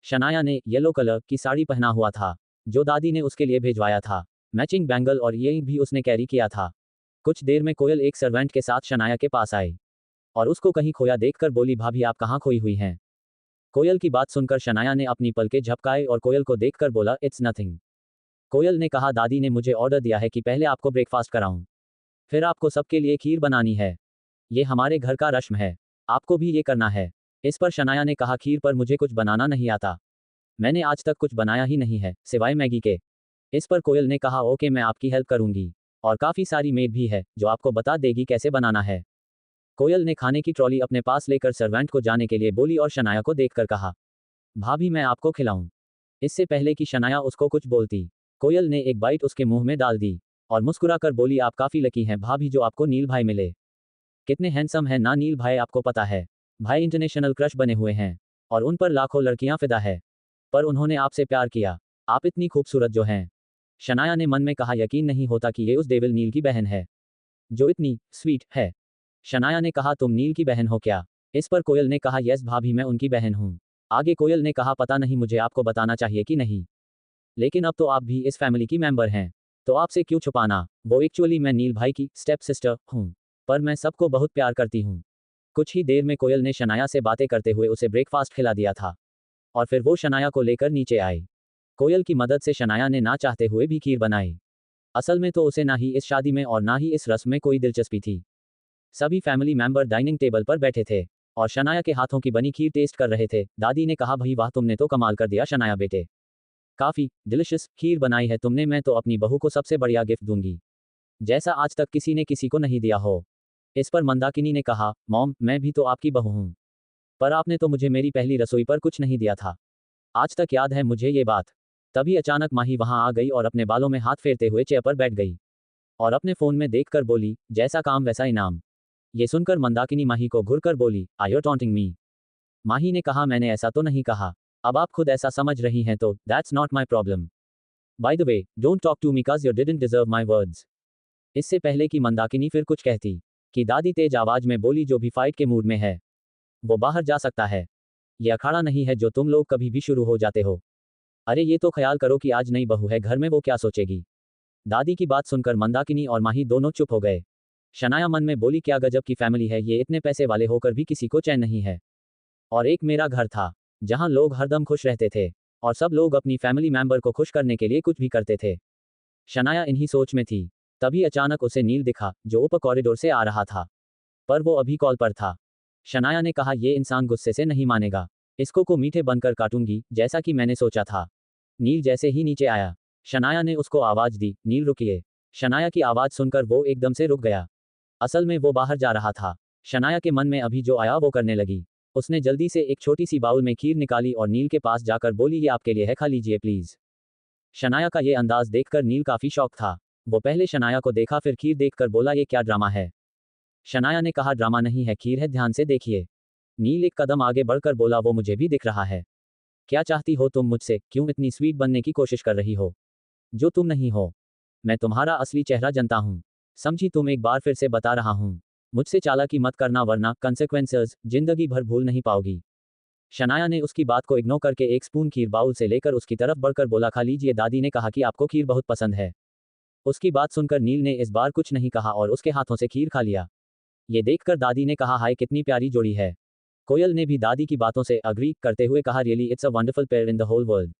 शनाया ने येलो कलर की साड़ी पहना हुआ था जो दादी ने उसके लिए भेजवाया था। मैचिंग बैंगल और इयरिंग भी उसने कैरी किया था। कुछ देर में कोयल एक सर्वेंट के साथ शनाया के पास आई और उसको कहीं खोया देखकर बोली, भाभी आप कहाँ खोई हुई हैं? कोयल की बात सुनकर शनाया ने अपनी पलकें झपकाए और कोयल को देखकर बोला, इट्स नथिंग। कोयल ने कहा, दादी ने मुझे ऑर्डर दिया है कि पहले आपको ब्रेकफास्ट कराऊं, फिर आपको सबके लिए खीर बनानी है। ये हमारे घर का रस्म है, आपको भी ये करना है। इस पर शनाया ने कहा, खीर पर मुझे कुछ बनाना नहीं आता। मैंने आज तक कुछ बनाया ही नहीं है सिवाय मैगी के। इस पर कोयल ने कहा, ओके मैं आपकी हेल्प करूंगी और काफी सारी मेड भी है जो आपको बता देगी कैसे बनाना है। कोयल ने खाने की ट्रॉली अपने पास लेकर सर्वेंट को जाने के लिए बोली और शनाया को देखकर कहा, भाभी मैं आपको खिलाऊं। इससे पहले कि शनाया उसको कुछ बोलती, कोयल ने एक बाइट उसके मुंह में डाल दी और मुस्कुराकर बोली, आप काफी लकी हैं भाभी जो आपको नील भाई मिले। कितने हैंडसम है ना नील भाई, आपको पता है भाई इंटरनेशनल क्रश बने हुए हैं और उन पर लाखों लड़कियां फिदा है, पर उन्होंने आपसे प्यार किया। आप इतनी खूबसूरत जो हैं। शनाया ने मन में कहा, यकीन नहीं होता कि ये उस डेविल नील की बहन है जो इतनी स्वीट है। शनाया ने कहा, तुम नील की बहन हो क्या? इस पर कोयल ने कहा, यस भाभी मैं उनकी बहन हूँ। आगे कोयल ने कहा, पता नहीं मुझे आपको बताना चाहिए कि नहीं, लेकिन अब तो आप भी इस फैमिली की मेंबर हैं, तो आपसे क्यों छुपाना। वो एक्चुअली मैं नील भाई की स्टेप सिस्टर हूँ, पर मैं सबको बहुत प्यार करती हूँ। कुछ ही देर में कोयल ने शनाया से बातें करते हुए उसे ब्रेकफास्ट खिला दिया था और फिर वो शनाया को लेकर नीचे आई। कोयल की मदद से शनाया ने ना चाहते हुए भी खीर बनाई। असल में तो उसे ना ही इस शादी में और ना ही इस रस्म में कोई दिलचस्पी थी। सभी फैमिली मेंबर डाइनिंग टेबल पर बैठे थे और शनाया के हाथों की बनी खीर टेस्ट कर रहे थे। दादी ने कहा, भाई वाह, तुमने तो कमाल कर दिया शनाया बेटे। काफी डिलिशियस खीर बनाई है तुमने, मैं तो अपनी बहू को सबसे बढ़िया गिफ्ट दूंगी, जैसा आज तक किसी ने किसी को नहीं दिया हो। इस पर मंदाकिनी ने कहा, मॉम, मैं भी तो आपकी बहू हूं, पर आपने तो मुझे मेरी पहली रसोई पर कुछ नहीं दिया था। आज तक याद है मुझे ये बात। तभी अचानक माही वहां आ गई और अपने बालों में हाथ फेरते हुए चेयर पर बैठ गई और अपने फोन में देखकर बोली, जैसा काम वैसा इनाम। ये सुनकर मंदाकिनी माही को घुरकर बोली, आर यू टॉन्टिंग मी? माही ने कहा, मैंने ऐसा तो नहीं कहा, अब आप खुद ऐसा समझ रही हैं तो that's not my problem. By the way, don't talk to me cause you didn't deserve my words. इससे पहले कि मंदाकिनी फिर कुछ कहती कि दादी तेज आवाज में बोली, जो भी फाइट के मूड में है वो बाहर जा सकता है, यह अखाड़ा नहीं है जो तुम लोग कभी भी शुरू हो जाते हो। अरे ये तो ख्याल करो कि आज नई बहू है घर में, वो क्या सोचेगी। दादी की बात सुनकर मंदाकिनी और माही दोनों चुप हो गए। शनाया मन में बोली, क्या गजब की फैमिली है ये, इतने पैसे वाले होकर भी किसी को चैन नहीं है। और एक मेरा घर था जहां लोग हरदम खुश रहते थे और सब लोग अपनी फैमिली मेंबर को खुश करने के लिए कुछ भी करते थे। शनाया इन्हीं सोच में थी, तभी अचानक उसे नील दिखा जो ऊपर कॉरिडोर से आ रहा था, पर वो अभी कॉल पर था। शनाया ने कहा, ये इंसान गुस्से से नहीं मानेगा, इसको को मीठे बनकर काटूंगी, जैसा कि मैंने सोचा था। नील जैसे ही नीचे आया, शनाया ने उसको आवाज दी, नील रुकिए। शनाया की आवाज सुनकर वो एकदम से रुक गया। असल में वो बाहर जा रहा था। शनाया के मन में अभी जो आया वो करने लगी। उसने जल्दी से एक छोटी सी बाउल में खीर निकाली और नील के पास जाकर बोली, ये आपके लिए है, खा लीजिए प्लीज। शनाया का ये अंदाज देखकर नील काफी शॉक था। वो पहले शनाया को देखा, फिर खीर देखकर बोला, ये क्या ड्रामा है? शनाया ने कहा, ड्रामा नहीं है, खीर है, ध्यान से देखिए। नील एक कदम आगे बढ़कर बोला, वो मुझे भी दिख रहा है। क्या चाहती हो तुम मुझसे? क्यों इतनी स्वीट बनने की कोशिश कर रही हो जो तुम नहीं हो? मैं तुम्हारा असली चेहरा जानता हूं, समझी? तुम एक बार फिर से बता रहा हूं, मुझसे चालाकी मत करना वरना कंसेक्वेंसेस जिंदगी भर भूल नहीं पाओगी। शनाया ने उसकी बात को इग्नोर करके एक स्पून खीर बाउल से लेकर उसकी तरफ बढ़कर बोला, खा लीजिए। दादी ने कहा कि आपको खीर बहुत पसंद है। उसकी बात सुनकर नील ने इस बार कुछ नहीं कहा और उसके हाथों से खीर खा लिया। ये देखकर दादी ने कहा, हाय कितनी प्यारी जोड़ी है। कोयल ने भी दादी की बातों से अग्री करते हुए कहा, really it's a wonderful pair in the whole world.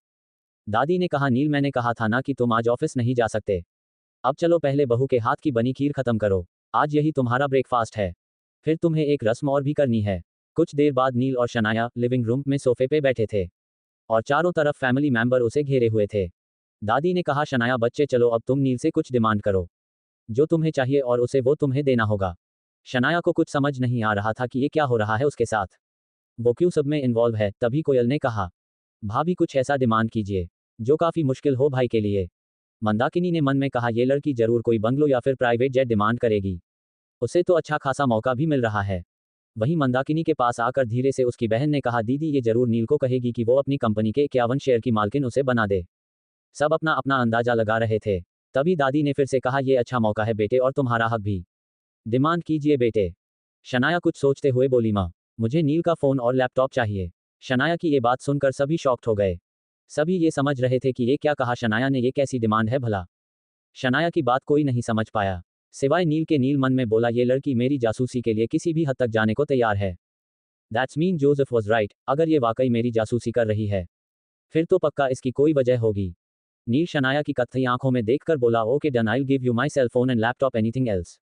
दादी ने कहा, नील मैंने कहा था ना कि तुम आज ऑफिस नहीं जा सकते। अब चलो पहले बहू के हाथ की बनी खीर खत्म करो, आज यही तुम्हारा ब्रेकफास्ट है। फिर तुम्हें एक रस्म और भी करनी है। कुछ देर बाद नील और शनाया लिविंग रूम में सोफे पे बैठे थे और चारों तरफ फैमिली मेंबर उसे घेरे हुए थे। दादी ने कहा, शनाया बच्चे चलो, अब तुम नील से कुछ डिमांड करो, जो तुम्हें चाहिए और उसे वो तुम्हें देना होगा। शनाया को कुछ समझ नहीं आ रहा था कि ये क्या हो रहा है उसके साथ, वो क्यों सब में इन्वॉल्व है। तभी कोयल ने कहा, भाभी कुछ ऐसा डिमांड कीजिए जो काफी मुश्किल हो भाई के लिए। मंदाकिनी ने मन में कहा, ये लड़की जरूर कोई बंगलो या फिर प्राइवेट जेट डिमांड करेगी, उसे तो अच्छा खासा मौका भी मिल रहा है। वहीं मंदाकिनी के पास आकर धीरे से उसकी बहन ने कहा, दीदी ये जरूर नील को कहेगी कि वो अपनी कंपनी के 51 शेयर की मालकिन उसे बना दे। सब अपना अपना अंदाजा लगा रहे थे। तभी दादी ने फिर से कहा, ये अच्छा मौका है बेटे और तुम्हारा हक भी, डिमांड कीजिए बेटे। शनाया कुछ सोचते हुए बोली, माँ मुझे नील का फोन और लैपटॉप चाहिए। शनाया की ये बात सुनकर सभी शॉक्ड हो गए। सभी ये समझ रहे थे कि ये क्या कहा शनाया ने, ये कैसी डिमांड है भला। शनाया की बात कोई नहीं समझ पाया सिवाय नील के। नील मन में बोला, ये लड़की मेरी जासूसी के लिए किसी भी हद तक जाने को तैयार है। That's mean Joseph was right, अगर ये वाकई मेरी जासूसी कर रही है फिर तो पक्का इसकी कोई वजह होगी। नील शनाया की कत्थई आंखों में देखकर बोला, okay done, I will give you my cell phone and laptop, anything else?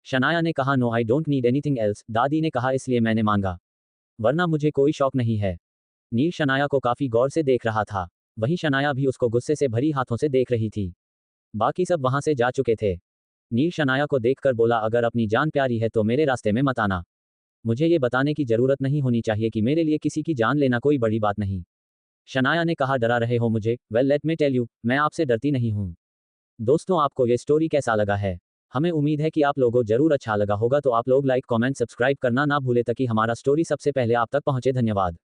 Shanaya ने कहा, no I don't need anything else. दादी ने कहा, इसलिए मैंने मांगा, वरना मुझे कोई शौक नहीं है। नील शनाया को काफी गौर से देख रहा था, वहीं शनाया भी उसको गुस्से से भरी हाथों से देख रही थी। बाकी सब वहां से जा चुके थे। नील शनाया को देखकर बोला, अगर अपनी जान प्यारी है तो मेरे रास्ते में मत आना। मुझे ये बताने की जरूरत नहीं होनी चाहिए कि मेरे लिए किसी की जान लेना कोई बड़ी बात नहीं। शनाया ने कहा, डरा रहे हो मुझे? Well let me tell you, मैं आपसे डरती नहीं हूँ। दोस्तों आपको ये स्टोरी कैसा लगा है? हमें उम्मीद है कि आप लोगों जरूर अच्छा लगा होगा, तो आप लोग लाइक कमेंट सब्सक्राइब करना ना भूले ताकि हमारा स्टोरी सबसे पहले आप तक पहुंचे। धन्यवाद।